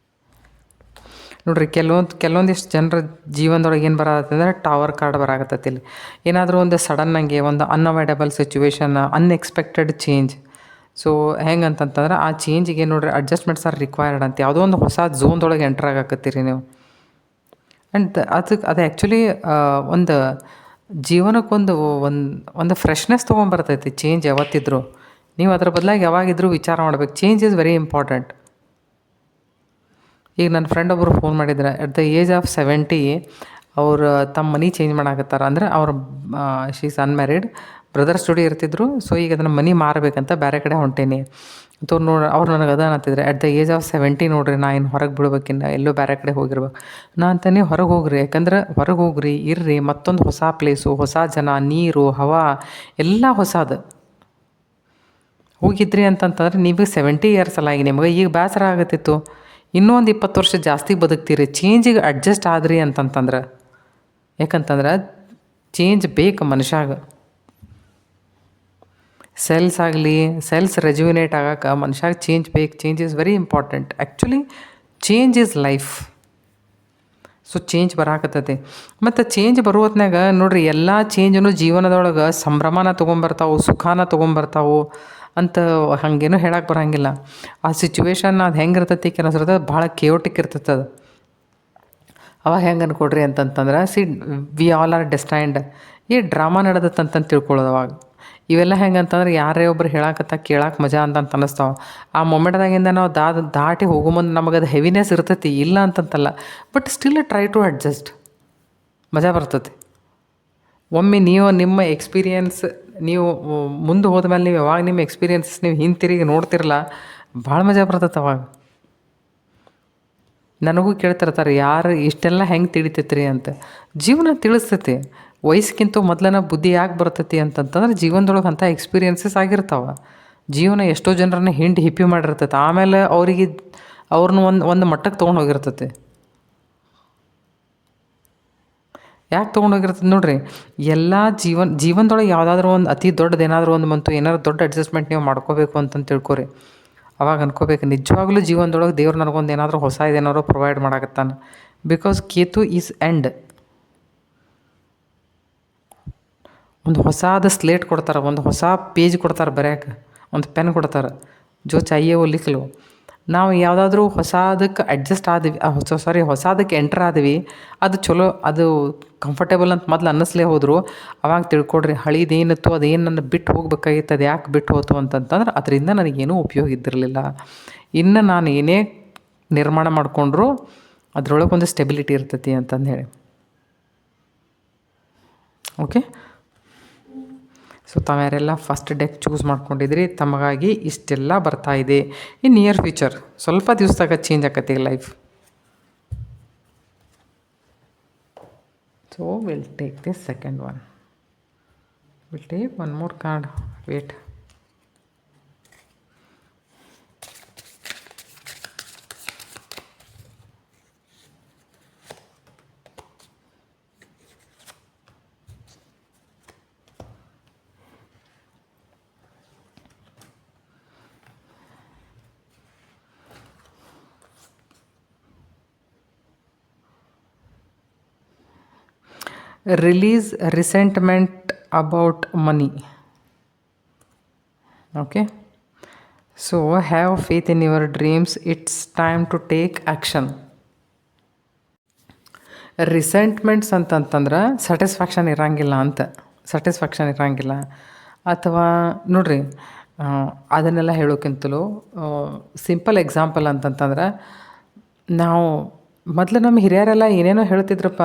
ನೋಡ್ರಿ, ಕೆಲವೊಂದಿಷ್ಟು ಜನರ ಜೀವನದೊಳಗೆ ಏನು ಬರತ್ತಂದ್ರೆ ಟವರ್ ಕಾರ್ಡ್ ಬರಾಕತ್ತೈತಿ. ಇಲ್ಲಿ ಏನಾದರೂ ಒಂದು ಸಡನ್ನಾಗಿ ಒಂದು unavoidable situation, unexpected change. So ಹೆಂಗಂತಂತಂದ್ರೆ ಆ ಚೇಂಜಿಗೆ ನೋಡ್ರಿ ಅಡ್ಜಸ್ಟ್ಮೆಂಟ್ಸ್ ಆರ್ ರಿಕ್ವೈರ್ಡ್ ಅಂತ ಯಾವುದೋ ಒಂದು ಹೊಸ ಝೋನ್ದೊಳಗೆ ಎಂಟ್ರ್ ಆಗಾಕತ್ತೀರಿ ನೀವು. ಆ್ಯಂಡ್ ಅದು ಆ್ಯಕ್ಚುಲಿ ಒಂದು ಜೀವನಕ್ಕೊಂದು ಒಂದು ಫ್ರೆಶ್ನೆಸ್ ತೊಗೊಂಬರ್ತೈತಿ ಚೇಂಜ್ ಯಾವತ್ತಿದ್ರು. ನೀವು ಅದ್ರ ಬದಲಾಗಿ ಯಾವಾಗಿದ್ರೂ ವಿಚಾರ ಮಾಡ್ಬೇಕು. Change is very important. ಈಗ ನನ್ನ ಫ್ರೆಂಡ್ ಒಬ್ಬರು ಫೋನ್ ಮಾಡಿದ್ರೆ, ಎಟ್ ದ ಏಜ್ ಆಫ್ 70 ಅವ್ರು ತಮ್ಮ ಮನೆ ಚೇಂಜ್ ಮಾಡಾಕತ್ತಾರ. ಅಂದರೆ ಅವ್ರ ಶೀ ಈಸ್ ಅನ್ಮ್ಯಾರಿಡ್, ಬ್ರದರ್ಸ್ ಜೋಡಿ ಇರ್ತಿದ್ರು. ಸೊ ಈಗ ಅದನ್ನು ಮನೆ ಮಾರಬೇಕಂತ ಬೇರೆ ಕಡೆ ಹೊಂಟೇನಿ ಅಂತ ಅವ್ರು ನನಗೆ ಅದ ಅನ್ನತ್ತಿದ್ರು. ಎಟ್ ದ ಏಜ್ ಆಫ್ 70 ನೋಡ್ರಿ, ನಾ ಇನ್ನು ಹೊರಗೆ ಬಿಡ್ಬೇಕಿನ್ನ, ಎಲ್ಲೋ ಬೇರೆ ಕಡೆ ಹೋಗಿರ್ಬೇಕು. ನಾ ಅಂತಾನೆ ಹೊರಗೆ ಹೋಗ್ರಿ, ಯಾಕಂದ್ರೆ ಹೊರಗೆ ಹೋಗ್ರಿ, ಇರ್ರಿ, ಮತ್ತೊಂದು ಹೊಸ ಪ್ಲೇಸು, ಹೊಸ ಜನ, ನೀರು, ಹವಾ ಎಲ್ಲ ಹೊಸದು. ಹೋಗಿದ್ರಿ ಅಂತಂತಂದ್ರೆ ನಿಮಗೆ 70 ಇಯರ್ಸ್ ಅಲ್ಲ, ಈಗ ನಿಮಗೆ ಈಗ ಬೇಸರ ಆಗತ್ತಿತ್ತು, ಇನ್ನೂ ಒಂದು 20 ವರ್ಷ ಜಾಸ್ತಿ ಬದುಕ್ತೀರಿ. ಚೇಂಜಿಗೆ ಅಡ್ಜಸ್ಟ್ ಆದ್ರಿ ಅಂತಂತಂದ್ರೆ, ಯಾಕಂತಂದ್ರೆ ಚೇಂಜ್ ಬೇಕು ಮನುಷ್ಯಾಗ. ಸೆಲ್ಸ್ ರೆಜ್ಯುನೇಟ್ ಆಗಕ್ಕೆ ಮನುಷ್ಯಾಗ ಚೇಂಜ್ ಬೇಕು. Change is very important. Actually change is life. So change ಬರಾಕತ್ತೈತಿ. ಮತ್ತು ಚೇಂಜ್ ಬರುವತ್ನಾಗ ನೋಡ್ರಿ, ಎಲ್ಲ ಚೇಂಜನ್ನು ಜೀವನದೊಳಗೆ ಸಂಭ್ರಮನ ತೊಗೊಂಬರ್ತಾವೆ, ಸುಖಾನ ತೊಗೊಂಬರ್ತಾವೆ ಅಂತ ಹಾಗೇನೂ ಹೇಳಕ್ಕೆ ಬರೋಂಗಿಲ್ಲ. ಆ ಸಿಚುವೇಶನ್ ಅದು ಹೆಂಗೆ ಇರ್ತೈತಿ ಕೆಲಸ ಭಾಳ ಕೇಯೋಟಿಕ್ ಇರ್ತೈತೆ ಅದು. ಅವಾಗ ಹೆಂಗೆ ಅನ್ಕೊಡ್ರಿ ಅಂತಂತಂದ್ರೆ, ವಿ ಆಲ್ ಆರ್ ಡೆಸ್ಟೈನ್ಡ್. ಈ ಡ್ರಾಮಾ ನಡೆದತ್ತಂತ ತಿಳ್ಕೊಳ್ಳೋದು ಅವಾಗ. ಇವೆಲ್ಲ ಹೆಂಗೆ ಅಂತಂದ್ರೆ, ಯಾರೇ ಒಬ್ರು ಕೇಳಕ್ಕೆ ಮಜಾ ಅಂತ ಅನ್ನಿಸ್ತಾವೆ. ಆ ಮೊಮೆಂಟ್ದಾಗಿಂದ ನಾವು ದಾಟಿ ಹೋಗೋ ಮುಂದೆ ನಮಗದು ಹೆವಿನೆಸ್ ಇರ್ತೈತಿ, ಇಲ್ಲ ಅಂತಂತಲ್ಲ. But still try to adjust. ಮಜಾ ಬರ್ತೈತಿ. ಒಮ್ಮೆ ನೀವು ನಿಮ್ಮ ಎಕ್ಸ್ಪೀರಿಯನ್ಸ್ ನೀವು ಮುಂದೆ ಹೋದ್ಮೇಲೆ ನೀವು ಯಾವಾಗ ನಿಮ್ಮ ಎಕ್ಸ್ಪೀರಿಯನ್ಸಸ್ ನೀವು ಹಿಂತಿರುಗಿ ನೋಡ್ತಿರಲ್ಲ, ಭಾಳ ಮಜಾ ಬರ್ತೈತೆ ಅವಾಗ. ನನಗೂ ಕೇಳ್ತಿರ್ತಾರೆ, ಯಾರು ಇಷ್ಟೆಲ್ಲ ಹೆಂಗೆ ತಿಳಿತೈತ್ರಿ ಅಂತ. ಜೀವನ ತಿಳಿಸ್ತೈತಿ. ವಯಸ್ಸಿಗಿಂತ ಮೊದಲನ ಬುದ್ಧಿ ಯಾಕೆ ಬರ್ತೈತಿ ಅಂತಂತಂದ್ರೆ, ಜೀವನದೊಳಗೆ ಅಂಥ ಎಕ್ಸ್ಪೀರಿಯನ್ಸಸ್ ಆಗಿರ್ತಾವೆ. ಜೀವನ ಎಷ್ಟೋ ಜನರನ್ನ ಹಿಪ್ಪಿ ಮಾಡಿರ್ತೈತೆ. ಆಮೇಲೆ ಅವ್ರನ್ನ ಒಂದು ಮಟ್ಟಕ್ಕೆ ತೊಗೊಂಡು ಹೋಗಿರ್ತೈತಿ. ಯಾಕೆ ತೊಗೊಂಡೋಗಿರ್ತದೆ ನೋಡ್ರಿ, ಎಲ್ಲ ಜೀವನದೊಳಗೆ ಯಾವುದಾದ್ರೂ ಒಂದು ಅತಿ ದೊಡ್ಡದು ಏನಾದರೂ ಒಂದು ಬಂತು, ಏನಾದ್ರು ದೊಡ್ಡ ಅಡ್ಜಸ್ಟ್ಮೆಂಟ್ ನೀವು ಮಾಡ್ಕೋಬೇಕು ಅಂತಂದು ತಿಳ್ಕೊರಿ. ಅವಾಗ ಅನ್ಕೋಬೇಕು, ನಿಜವಾಗ್ಲೂ ಜೀವನದೊಳಗೆ ದೇವ್ರು ನನಗೊಂದು ಏನಾದರೂ ಹೊಸ ಇದೇನಾದ್ರು ಪ್ರೊವೈಡ್ ಮಾಡಾಕತ್ತಾನೆ. Because Ketu is end. ಒಂದು ಹೊಸಾದ ಸ್ಲೇಟ್ ಕೊಡ್ತಾರೆ, ಒಂದು ಹೊಸ ಪೇಜ್ ಕೊಡ್ತಾರೆ ಬರೆಯೋಕೆ, ಒಂದು ಪೆನ್ ಕೊಡ್ತಾರೆ, ಜೋ ಚಾಹಿಯೇ ವೋ ಲಿಖ್ ಲೋ. ನಾವು ಯಾವುದಾದ್ರೂ ಹೊಸದಕ್ಕೆ ಅಡ್ಜಸ್ಟ್ ಆದ್ವಿ, ಹೊಸದಕ್ಕೆ ಎಂಟ್ರ್ ಆದ್ವಿ, ಅದು ಚಲೋ, ಅದು ಕಂಫರ್ಟೇಬಲ್ ಅಂತ ಮೊದಲು ಅನ್ನಿಸ್ಲೇ ಹೋದರು. ಅವಾಗ ತಿಳ್ಕೊಡ್ರಿ, ಹಳಿದೇನಿತ್ತು ಅದೇನು ನನ್ನ ಬಿಟ್ಟು ಹೋಗ್ಬೇಕಾಗಿತ್ತು, ಅದು ಯಾಕೆ ಬಿಟ್ಟು ಹೋತು ಅಂತಂತಂದ್ರೆ ಅದರಿಂದ ನನಗೇನೂ ಉಪಯೋಗ ಇದ್ದಿರಲಿಲ್ಲ. ಇನ್ನು ನಾನು ಏನೇ ನಿರ್ಮಾಣ ಮಾಡಿಕೊಂಡ್ರು ಅದರೊಳಗೆ ಒಂದು ಸ್ಟೆಬಿಲಿಟಿ ಇರ್ತೈತಿ ಅಂತಂದು ಹೇಳಿ. ಓಕೆ. ಸೊ ತಾವ್ಯಾರೆಲ್ಲ ಫಸ್ಟ್ ಡೆಕ್ ಚೂಸ್ ಮಾಡ್ಕೊಂಡಿದ್ರಿ, ತಮಗಾಗಿ ಇಷ್ಟೆಲ್ಲ ಬರ್ತಾಯಿದೆ. ಇನ್ ನಿಯರ್ ಫ್ಯೂಚರ್ ಸ್ವಲ್ಪ ದಿವಸದಾಗ ಚೇಂಜ್ ಆಕತಿ life. So will take this second one. Will take one more card. Wait. Release resentment about money. Okay. So have faith in your dreams. It's time to take action. ರಿಸೆಂಟ್ಮೆಂಟ್ಸ್ ಅಂತಂತಂದ್ರೆ satisfaction ಇರೋಂಗಿಲ್ಲ ಅಂತ. Satisfaction ಇರೋಂಗಿಲ್ಲ ಅಥವಾ ನೋಡ್ರಿ, ಅದನ್ನೆಲ್ಲ ಹೇಳೋಕ್ಕಿಂತಲೂ simple example ಅಂತಂತಂದ್ರೆ, ನಾವು ಮೊದಲು ನಮ್ಮ ಹಿರಿಯರೆಲ್ಲ ಏನೇನೋ ಹೇಳ್ತಿದ್ರಪ್ಪ.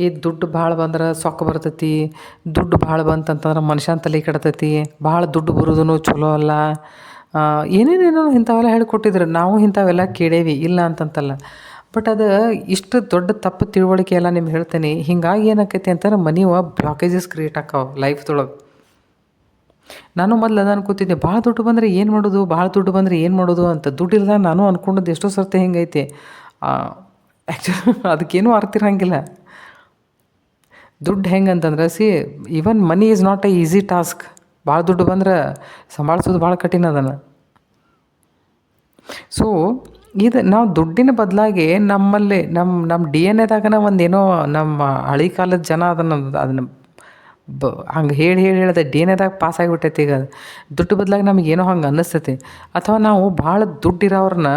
ಈ ದುಡ್ಡು ಭಾಳ ಬಂದ್ರೆ ಸೊಕ್ಕ ಬರ್ತೈತಿ, ದುಡ್ಡು ಭಾಳ ಬಂತಂತಂದ್ರೆ ಮನುಷ್ಯನ ತಲೆ ಕೆಡ್ತೈತಿ, ಭಾಳ ದುಡ್ಡು ಬರೋದು ಚಲೋ ಅಲ್ಲ, ಏನೇನೇನೋ ಇಂಥವೆಲ್ಲ ಹೇಳಿಕೊಟ್ಟಿದ್ರು. ನಾವು ಇಂಥವೆಲ್ಲ ಕೇಳೇವಿ, ಇಲ್ಲ ಅಂತಂತಲ್ಲ. ಬಟ್ ಅದು ಇಷ್ಟು ದೊಡ್ಡ ತಪ್ಪು ತಿಳುವಳಿಕೆ ಎಲ್ಲ ನಿಮ್ಗೆ ಹೇಳ್ತೇನೆ. ಹಿಂಗಾಗಿ ಏನಾಕೈತಿ ಅಂತಂದ್ರೆ ಮನೆ ಬ್ಲಾಕೇಜಸ್ ಕ್ರಿಯೇಟ್ ಆಕಾವ ಲೈಫ್ದೊಳಗೆ. ನಾನು ಮೊದಲು ಅದು ಅನ್ಕೋತಿದ್ದೆ, ಭಾಳ ದುಡ್ಡು ಬಂದರೆ ಏನು ಮಾಡೋದು, ಭಾಳ ದುಡ್ಡು ಬಂದರೆ ಏನು ಮಾಡೋದು ಅಂತ. ದುಡ್ಡು ಇಲ್ದಾಗ ನಾನು ಅಂದ್ಕೊಂಡದ್ದು ಎಷ್ಟೋ ಸರ್ತಿ ಹಿಂಗೈತಿ. ಆ್ಯಕ್ಚುಲಿ ಅದಕ್ಕೇನೂ ಅರ್ಥ ಇರಂಗಿಲ್ಲ. ದುಡ್ಡು ಹೆಂಗೆ ಅಂತಂದ್ರೆ even money is not A easy task. ಭಾಳ ದುಡ್ಡು ಬಂದ್ರೆ ಸಂಭಾಳಿಸೋದು ಭಾಳ ಕಠಿಣ ಅದನ್ನು. ಸೊ ಇದು ನಾವು ದುಡ್ಡಿನ ಬದಲಾಗಿ ನಮ್ಮಲ್ಲಿ ನಮ್ಮ ಡಿ ಎನ್ ಎದಾಗನ ಒಂದೇನೋ ನಮ್ಮ ಹಳೆ ಕಾಲದ ಜನ ಅದನ್ನು ಹಂಗೆ ಹೇಳಿದೆ ಡಿ ಎನ್ ಎದಾಗ ಪಾಸ್ ಆಗಿಬಿಟ್ಟೈತಿ. ಈಗ ದುಡ್ಡು ಬದಲಾಗಿ ನಮಗೇನೋ ಹಂಗೆ ಅನ್ನಿಸ್ತೈತಿ. ಅಥವಾ ನಾವು ಭಾಳ ದುಡ್ಡಿರೋವ್ರನ್ನ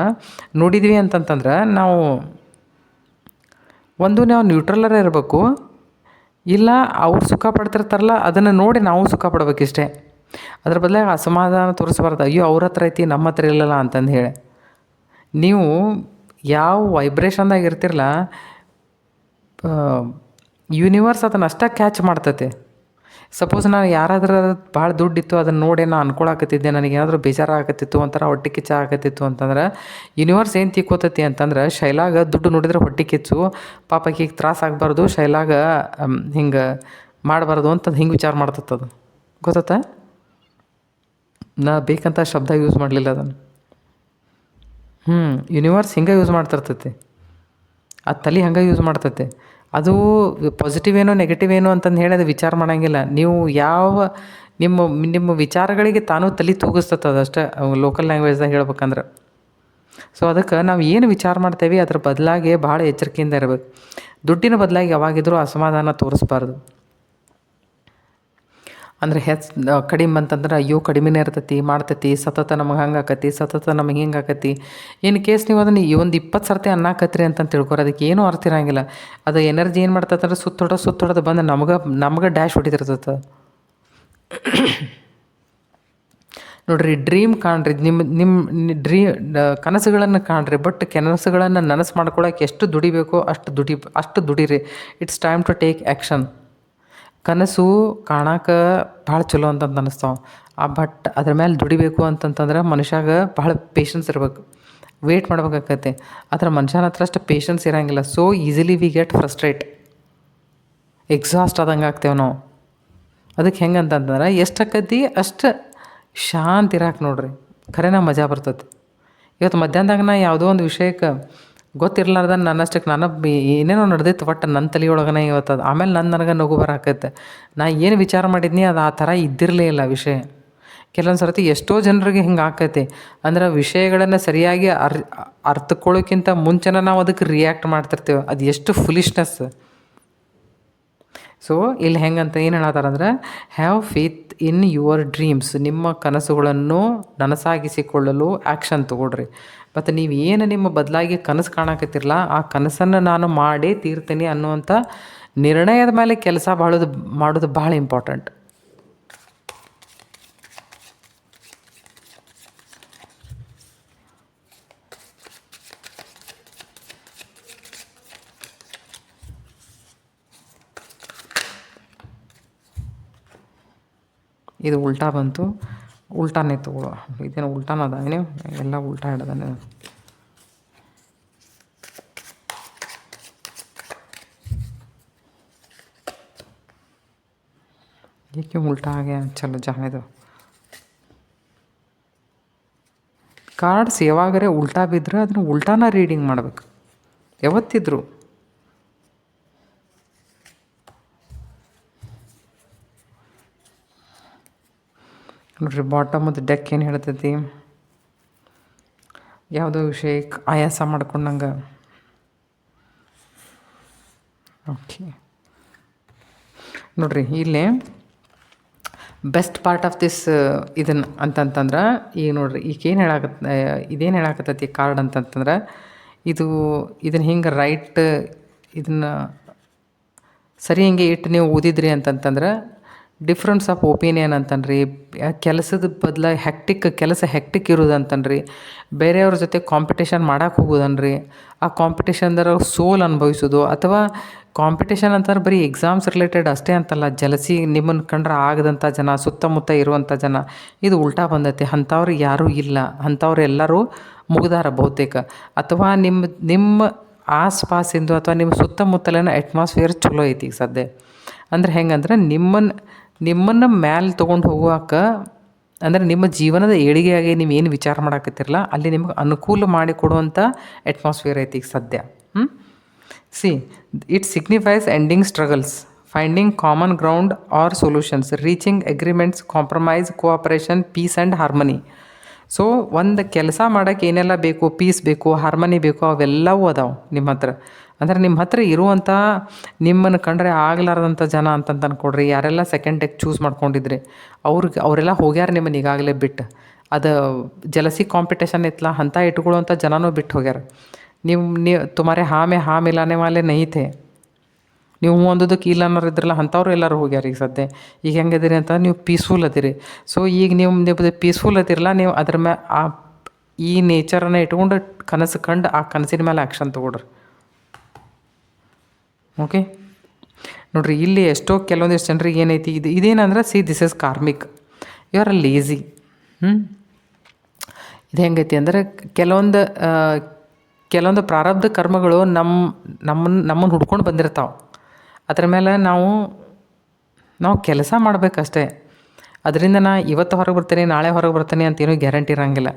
ನೋಡಿದ್ವಿ ಅಂತಂತಂದ್ರೆ ನಾವು ನಾವು ನ್ಯೂಟ್ರಲರೇ ಇರಬೇಕು, ಇಲ್ಲ ಅವ್ರು ಸುಖ ಪಡ್ತಿರ್ತಾರಲ್ಲ ಅದನ್ನು ನೋಡಿ ನಾವು ಸುಖ ಪಡ್ಬೇಕಿಷ್ಟೇ. ಅದ್ರ ಬದಲಾಗಿ ಅಸಮಾಧಾನ ತೋರಿಸ್ಬಾರ್ದು, ಅಯ್ಯೋ ಅವ್ರ ಹತ್ರ ಐತಿ ನಮ್ಮ ಹತ್ರ ಇಲ್ಲಲ್ಲ ಅಂತಂದು ಹೇಳಿ. ನೀವು ಯಾವ ವೈಬ್ರೇಷನ್ದಾಗ ಇರ್ತಿರಲ್ಲ, ಯೂನಿವರ್ಸ್ ಅದನ್ನು ಅಷ್ಟೇ ಕ್ಯಾಚ್ ಮಾಡ್ತೈತೆ. ಸಪೋಸ್ ನಾನು ಯಾರಾದ್ರೂ ಭಾಳ ದುಡ್ಡಿತ್ತು ಅದನ್ನು ನೋಡಿ ನಾನು ಅನ್ಕೊಳಕತ್ತಿದ್ದೆ, ನನಗೇನಾದರೂ ಬೇಜಾರಾಗತ್ತಿತ್ತು, ಒಂಥರ ಹೊಟ್ಟೆ ಕಿಚ್ಚ ಆಗತ್ತಿತ್ತು ಅಂತಂದ್ರೆ ಯೂನಿವರ್ಸ್ ಏನು ತಿಕ್ಕೋತೈತಿ ಅಂತಂದ್ರೆ, ಶೈಲಾಗ ದುಡ್ಡು ನೋಡಿದ್ರೆ ಹೊಟ್ಟೆ ಕಿಚ್ಚು, ಪಾಪಕ್ಕೆ ಈಗ ತ್ರಾಸ ಆಗಬಾರ್ದು, ಶೈಲಾಗ ಹಿಂಗೆ ಮಾಡಬಾರ್ದು ಅಂತಂದು ಹಿಂಗೆ ವಿಚಾರ ಮಾಡ್ತತ್ತದು. ಗೊತ್ತಾ? ನಾ ಬೇಕಂತ ಶಬ್ದ ಯೂಸ್ ಮಾಡಲಿಲ್ಲ ಅದನ್ನು. ಯೂನಿವರ್ಸ್ ಹಿಂಗೆ ಯೂಸ್ ಮಾಡ್ತಿರ್ತೈತಿ, ಅದು ತಲೆ ಹಂಗೆ ಯೂಸ್ ಮಾಡ್ತೈತೆ. ಅದು ಪಾಸಿಟಿವ್ ಏನೋ ನೆಗೆಟಿವ್ ಏನೋ ಅಂತಂದು ಹೇಳಿ ಅದು ವಿಚಾರ ಮಾಡೋಂಗಿಲ್ಲ. ನೀವು ಯಾವ ನಿಮ್ಮ ವಿಚಾರಗಳಿಗೆ ತಾನು ತಲೆ ತೂಗಿಸ್ತದೆ ಅಷ್ಟೇ, ಲೋಕಲ್ ಲ್ಯಾಂಗ್ವೇಜ್ದಾಗ ಹೇಳ್ಬೇಕಂದ್ರೆ. ಸೊ ಅದಕ್ಕೆ ನಾವು ಏನು ವಿಚಾರ ಮಾಡ್ತೇವೆ ಅದ್ರ ಬದಲಾಗಿ ಭಾಳ ಎಚ್ಚರಿಕೆಯಿಂದ ಇರಬೇಕು. ದುಡ್ಡಿನ ಬದಲಾಗಿ ಯಾವಾಗಿದ್ರೂ ಅಸಮಾಧಾನ ತೋರಿಸ್ಬಾರ್ದು. ಅಂದರೆ ಕಡಿಮೆ ಅಂತಂದ್ರೆ ಅಯ್ಯೋ ಕಡಿಮೆನೇ ಇರ್ತೈತಿ, ಮಾಡ್ತೈತಿ, ಸತತ ನಮಗೆ ಹಂಗೆ ಆಕತಿ, ಸತತ ನಮಗೆ ಹಿಂಗೆ ಆಕತಿ. ಇನ್ ಕೇಸ್ ನೀವು ಅದನ್ನು ಒಂದು 20 ಸರ್ತಿ ಅನ್ನಕತ್ರಿ ಅಂತ ತಿಳ್ಕೊರಿ, ಅದಕ್ಕೆ ಏನೂ ಅರ್ಥ ಇರಂಗಿಲ್ಲ. ಅದು ಎನರ್ಜಿ ಏನು ಮಾಡ್ತೈತಂದ್ರೆ ಸುತ್ತೊಡೋದು ಬಂದು ನಮಗೆ ಡ್ಯಾಶ್ ಹೊಡಿತಿರ್ತೈತೆ. ನೋಡಿರಿ, ಡ್ರೀಮ್ ಕಾಣ್ರಿ, ನಿಮ್ಮ ಕನಸುಗಳನ್ನು ಕಾಣ್ರಿ. ಬಟ್ ಕನಸುಗಳನ್ನು ನನಸು ಮಾಡ್ಕೊಳಕ್ಕೆ ಎಷ್ಟು ದುಡಿಬೇಕೋ ಅಷ್ಟು ದುಡಿರಿ. It's time to take action. ಕನಸು ಕಾಣಕ್ಕೆ ಭಾಳ ಚಲೋ ಅಂತಂದು ಅನ್ನಿಸ್ತಾವೆ, ಬಟ್ ಅದ್ರ ಮೇಲೆ ದುಡಿಬೇಕು ಅಂತಂತಂದ್ರೆ ಮನುಷ್ಯಾಗ ಭಾಳ ಪೇಷನ್ಸ್ ಇರ್ಬೇಕು, ವೇಟ್ ಮಾಡ್ಬೇಕಾಗತ್ತೆ. ಆದ್ರೆ ಮನುಷ್ಯನ ಹತ್ರ ಅಷ್ಟು ಪೇಷನ್ಸ್ ಇರೋಂಗಿಲ್ಲ. So easily we get frustrate, exhaust ಆದಂಗೆ ಆಗ್ತೇವೆ ನಾವು. ಅದಕ್ಕೆ ಹೆಂಗೆ ಅಂತಂದ್ರೆ ಎಷ್ಟು ಆಕತಿ ಅಷ್ಟು ಶಾಂತಿ ಇರಾಕೆ ನೋಡ್ರಿ, ಖರೇನ ಮಜಾ ಬರ್ತೈತಿ. ಇವತ್ತು ಮಧ್ಯಾಹ್ನದಾಗ ನಾ ಯಾವುದೋ ಒಂದು ವಿಷಯಕ್ಕೆ ಗೊತ್ತಿರ್ಲಾರ್ದ ನನ್ನಷ್ಟಕ್ಕೆ ಏನೇನೋ ನಡೆದೈತೆ, ಒಟ್ಟು ನನ್ನ ತಲೆಯೊಳಗನೆ ಇವತ್ತು ಅದು. ಆಮೇಲೆ ನನಗೆ ನಗು ಬರಾಕೈತೆ. ನಾ ಏನು ವಿಚಾರ ಮಾಡಿದ್ನಿ ಅದು ಆ ಥರ ಇದ್ದಿರಲೇ ಇಲ್ಲ ವಿಷಯ. ಕೆಲವೊಂದು ಸರ್ತಿ ಎಷ್ಟೋ ಜನರಿಗೆ ಹಿಂಗೆ ಆಕೈತಿ. ಅಂದ್ರೆ ವಿಷಯಗಳನ್ನು ಸರಿಯಾಗಿ ಅರ್ಥಕೊಳ್ಳೋಕ್ಕಿಂತ ಮುಂಚೆನೇ ನಾವು ಅದಕ್ಕೆ ರಿಯಾಕ್ಟ್ ಮಾಡ್ತಿರ್ತೇವೆ. ಅದು ಎಷ್ಟು ಫುಲಿಶ್ನೆಸ್. ಸೊ ಇಲ್ಲಿ ಹೆಂಗಂತ ಏನು ಹೇಳತ್ತಾರಂದ್ರೆ, have faith in your dreams. ನಿಮ್ಮ ಕನಸುಗಳನ್ನು ನನಸಾಗಿಸಿಕೊಳ್ಳಲು ಆ್ಯಕ್ಷನ್ ತೊಗೊಳ್ರಿ. ಮತ್ತು ನೀವು ಏನು ನಿಮ್ಮ ಬದಲಾಗಿ ಕನಸು ಕಾಣಕತ್ತಿರಲ್ಲ, ಆ ಕನಸನ್ನು ನಾನು ಮಾಡೇ ತೀರ್ತೀನಿ ಅನ್ನುವಂಥ ನಿರ್ಣಯದ ಮೇಲೆ ಕೆಲಸ ಮಾಡೋದು ಭಾಳ ಇಂಪಾರ್ಟೆಂಟ್. ಇದು ಉಲ್ಟಾ ಬಂತು, ಉಲ್ಟಾನೇ ತಗೊಳ್ಳೋ. ಇದೇನು ಉಲ್ಟಾನ ಅದ ನೀವು ಎಲ್ಲ ಉಲ್ಟಾ ಹಿಡ್ದಾನೆ. ಏಕೆ ಉಲ್ಟಾ ಆಗೆ ಚಲೋ ಜಾಣಿದು. ಕಾರ್ಡ್ಸ್ ಯಾವಾಗರೇ ಉಲ್ಟಾ ಬಿದ್ದರೆ ಅದನ್ನು ಉಲ್ಟಾನ ರೀಡಿಂಗ್ ಮಾಡ್ಬೇಕು ಯಾವತ್ತಿದ್ರು. ನೋಡ್ರಿ, ಬಾಟಮ್ ಆಫ್ ದ ಡೆಕ್ ಏನು ಹೇಳ್ತೈತಿ, ಯಾವುದೋ ವಿಷಯಕ್ಕೆ ಆಯಾಸ ಮಾಡ್ಕೊಂಡಂಗೆ. ಓಕೆ, ನೋಡ್ರಿ ಇಲ್ಲಿ ಬೆಸ್ಟ್ ಪಾರ್ಟ್ ಆಫ್ ದಿಸ್ ಇದನ್ನು ಅಂತಂತಂದ್ರೆ, ಈಗ ನೋಡ್ರಿ ಈಗೇನು ಇದೇನು ಹೇಳಾಕತ್ತೈತಿ ಕಾರ್ಡ್ ಅಂತಂತಂದ್ರೆ, ಇದನ್ನು ಹಿಂಗೆ ಇದನ್ನು ಸರಿ ಹಿಂಗೆ ಇಟ್ಟು ನೀವು ಓದಿದ್ರಿ ಅಂತಂತಂದ್ರೆ ಡಿಫ್ರೆನ್ಸ್ ಆಫ್ ಒಪಿನಿಯನ್ ಅಂತನ್ರಿ, ಕೆಲಸದ ಬದಲಾಗಿ ಹೆಕ್ಟಿಕ್ ಇರೋದಂತನ್ರಿ, ಬೇರೆಯವ್ರ ಜೊತೆ ಕಾಂಪಿಟೇಷನ್ ಮಾಡಕ್ಕೆ ಹೋಗೋದನ್ರಿ, ಆ ಕಾಂಪಿಟೇಷನ್ದಾರ ಸೋಲ್ ಅನುಭವಿಸೋದು, ಅಥವಾ ಕಾಂಪಿಟೇಷನ್ ಅಂತಂದ್ರೆ ಬರೀ ಎಕ್ಸಾಮ್ಸ್ ರಿಲೇಟೆಡ್ ಅಷ್ಟೇ ಅಂತಲ್ಲ, ಜಲಸಿ ನಿಮ್ಮನ್ನು ಕಂಡ್ರೆ ಆಗದಂಥ ಜನ, ಸುತ್ತಮುತ್ತ ಇರುವಂಥ ಜನ, ಇದು ಉಲ್ಟಾ ಬಂದೈತಿ. ಅಂಥವ್ರು ಯಾರೂ ಇಲ್ಲ, ಅಂಥವ್ರು ಎಲ್ಲರೂ ಮುಗ್ದಾರ ಬಹುತೇಕ. ಅಥವಾ ನಿಮ್ಮ ಆಸ್ಪಾಸಿಂದು ಅಥವಾ ನಿಮ್ಮ ಸುತ್ತಮುತ್ತಲಿನ ಅಟ್ಮಾಸ್ಫಿಯರ್ ಚಲೋ ಐತಿ ಈಗ ಸದ್ಯ. ಅಂದ್ರೆ ಹೆಂಗಂದ್ರೆ ನಿಮ್ಮನ್ನು ಮ್ಯಾಲೆ ತೊಗೊಂಡು ಹೋಗುವಾಕ, ಅಂದರೆ ನಿಮ್ಮ ಜೀವನದ ಏಳಿಗೆಯಾಗಿ ನೀವು ಏನು ವಿಚಾರ ಮಾಡಾಕತ್ತಿರಲ್ಲ, ಅಲ್ಲಿ ನಿಮ್ಗೆ ಅನುಕೂಲ ಮಾಡಿಕೊಡುವಂಥ ಅಟ್ಮಾಸ್ಫಿಯರ್ ಐತಿ ಈಗ ಸದ್ಯ. See, it signifies ending struggles, finding common ground or solutions, reaching agreements, compromise, cooperation, peace and harmony. So ಒಂದು ಕೆಲಸ ಮಾಡೋಕ್ಕೆ ಏನೆಲ್ಲ ಬೇಕು, ಪೀಸ್ ಬೇಕು, ಹಾರ್ಮನಿ ಬೇಕು, ಅವೆಲ್ಲವೂ ಅದಾವೆ ನಿಮ್ಮ ಹತ್ರ. ಅಂದ್ರೆ ನಿಮ್ಮ ಹತ್ರ ಇರುವಂಥ, ನಿಮ್ಮನ್ನು ಕಂಡ್ರೆ ಆಗ್ಲಾರ್ದಂಥ ಜನ ಅಂತಂತ ಅನ್ಕೊಡ್ರಿ, ಯಾರೆಲ್ಲ ಸೆಕೆಂಡ್ ಟೆಕ್ ಚೂಸ್ ಮಾಡ್ಕೊಂಡಿದ್ರಿ ಅವರೆಲ್ಲ ಹೋಗ್ಯಾರ ನಿಮ್ಮನ್ನು ಈಗಾಗಲೇ ಬಿಟ್ಟು. ಅದು ಜಲಸಿ ಕಾಂಪಿಟೇಷನ್ ಇತ್ತಲ್ಲ, ಅಂಥ ಇಟ್ಕೊಳ್ಳುವಂಥ ಜನನೂ ಬಿಟ್ಟು ಹೋಗ್ಯಾರ. ನೀವು ತುಮಾರೆ ಹಾ ಮಿಲಾನೆ ವಾಲೆ ನಹೀ ಥೇ, ನೀವು ಒಂದಕ್ಕೆ ಇಲ್ಲ ಅನ್ನೋರು ಇದ್ರಲ್ಲ, ಅಂಥವ್ರು ಎಲ್ಲರೂ ಹೋಗ್ಯಾರ ಈಗ ಸದ್ಯ. ಈಗ ಹೆಂಗದಿರಿ ಅಂತ, ನೀವು ಪೀಸ್ಫುಲ್ ಅದಿರಿ. ಸೊ ಈಗ ನೀವು ಪೀಸ್ಫುಲ್ ಅದಿರಲ್ಲ, ನೀವು ಅದ್ರ ಈ ನೇಚರನ್ನು ಇಟ್ಕೊಂಡು ಕನಸು ಕಂಡು ಆ ಕನಸಿನ ಮೇಲೆ ಆ್ಯಕ್ಷನ್ ತೊಗೊಡ್ರಿ. ಓಕೆ ನೋಡಿರಿ, ಇಲ್ಲಿ ಎಷ್ಟೋ ಕೆಲವೊಂದಿಷ್ಟು ಜನರಿಗೆ ಏನೈತಿ, ಇದೇನಂದ್ರೆ, see this is karmic, you are lazy. ಇದು ಹೆಂಗೈತಿ ಅಂದರೆ, ಕೆಲವೊಂದು ಪ್ರಾರಬ್ಧ ಕರ್ಮಗಳು ನಮ್ಮನ್ನು ಹುಡ್ಕೊಂಡು ಬಂದಿರ್ತಾವೆ. ಅದ್ರ ಮೇಲೆ ನಾವು ಕೆಲಸ ಮಾಡಬೇಕಷ್ಟೇ. ಅದರಿಂದ ಇವತ್ತು ಹೊರಗೆ ಬರ್ತೀನಿ, ನಾಳೆ ಹೊರಗೆ ಬರ್ತೀನಿ ಅಂತೇನೂ ಗ್ಯಾರಂಟಿ ಇರೋಂಗಿಲ್ಲ.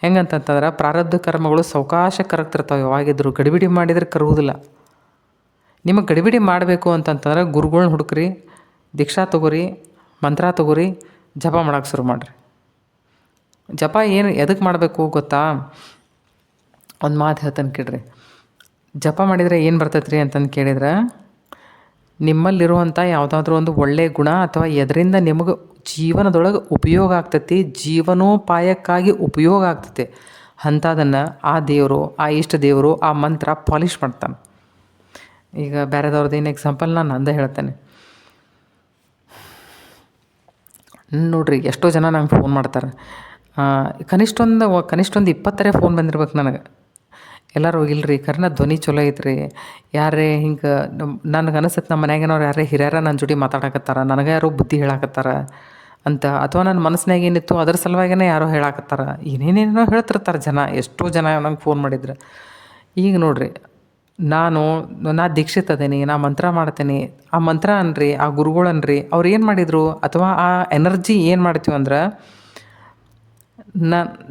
ಹೆಂಗಂತಂತಂದ್ರೆ, ಪ್ರಾರಬ್ಧ ಕರ್ಮಗಳು ಸಾವಕಾಶ ಕರಗ್ತಿರ್ತಾವೆ. ಯಾವಾಗಿದ್ದರೂ ಗಡಿಬಿಡಿ ಮಾಡಿದರೆ ಕರುವುದಿಲ್ಲ. ನಿಮಗೆ ಗಡಿಬಿಡಿ ಮಾಡಬೇಕು ಅಂತಂತಂದ್ರೆ, ಗುರುಗಳ್ನ ಹುಡುಕ್ರಿ, ದೀಕ್ಷಾ ತೊಗೋರಿ, ಮಂತ್ರ ತೊಗೋರಿ, ಜಪ ಮಾಡೋಕೆ ಶುರು ಮಾಡಿರಿ. ಜಪ ಎದಕ್ಕೆ ಮಾಡಬೇಕು ಗೊತ್ತಾ? ಒಂದು ಮಾತು ಹೇಳ್ತಾನೆ ಕೇಳ್ರಿ. ಜಪ ಮಾಡಿದರೆ ಏನು ಬರ್ತೈತೆ ರೀ ಅಂತಂದು ಕೇಳಿದ್ರೆ, ನಿಮ್ಮಲ್ಲಿರುವಂಥ ಯಾವುದಾದ್ರೂ ಒಂದು ಒಳ್ಳೆಯ ಗುಣ ಅಥವಾ ಎದರಿಂದ ನಿಮಗೆ ಜೀವನದೊಳಗೆ ಉಪಯೋಗ ಆಗ್ತೈತಿ, ಜೀವನೋಪಾಯಕ್ಕಾಗಿ ಉಪಯೋಗ ಆಗ್ತೈತಿ, ಅಂಥದನ್ನು ಆ ದೇವರು, ಆ ಇಷ್ಟ ದೇವರು, ಆ ಮಂತ್ರ ಪಾಲಿಷ್ ಮಾಡ್ತಾನೆ. ಈಗ ಬೇರೆದವ್ರದ್ದು ಏನು ಎಕ್ಸಾಂಪಲ್ ನಾನು ಅಂದೇ ಹೇಳ್ತೇನೆ ನೋಡ್ರಿ. ಎಷ್ಟೋ ಜನ ನಂಗೆ ಫೋನ್ ಮಾಡ್ತಾರೆ. ಕನಿಷ್ಠ ಒಂದು 20 ಫೋನ್ ಬಂದಿರ್ಬೇಕು ನನಗೆ. ಎಲ್ಲರೂ ಇಲ್ರಿ ಕರ್ನ ಧ್ವನಿ ಚಲೋ ಐತ್ರಿ, ಯಾರೇ ಹಿಂಗೆ ನನಗೆ ಅನಿಸುತ್ತೆ ನಮ್ಮ ಮನ್ಯಾಗೇನವ್ರು ಯಾರೇ ಹಿರಿಯರ ನನ್ನ ಜೋಡಿ ಮಾತಾಡಕತ್ತಾರ, ನನಗೆ ಯಾರೋ ಬುದ್ಧಿ ಹೇಳಾಕತ್ತಾರ ಅಂತ, ಅಥವಾ ನನ್ನ ಮನಸ್ಸಿನಾಗ ಏನಿತ್ತು ಅದ್ರ ಸಲುವಾಗಿನೇ ಯಾರೋ ಹೇಳಾಕತ್ತಾರ, ಏನೇನೇನೋ ಹೇಳ್ತಿರ್ತಾರೆ ಜನ. ಎಷ್ಟೋ ಜನ ನಂಗೆ ಫೋನ್ ಮಾಡಿದ್ರು. ಈಗ ನೋಡಿರಿ, ನಾ ದೀಕ್ಷಿತ ಅದೇನಿ, ನಾ ಮಂತ್ರ ಮಾಡ್ತೇನೆ. ಆ ಮಂತ್ರ ಅನ್ರಿ, ಆ ಗುರುಗಳು ಅನ್ರಿ, ಅವ್ರು ಏನು ಮಾಡಿದರು, ಅಥವಾ ಆ ಎನರ್ಜಿ ಏನು ಮಾಡ್ತೀವಿ ಅಂದ್ರೆ,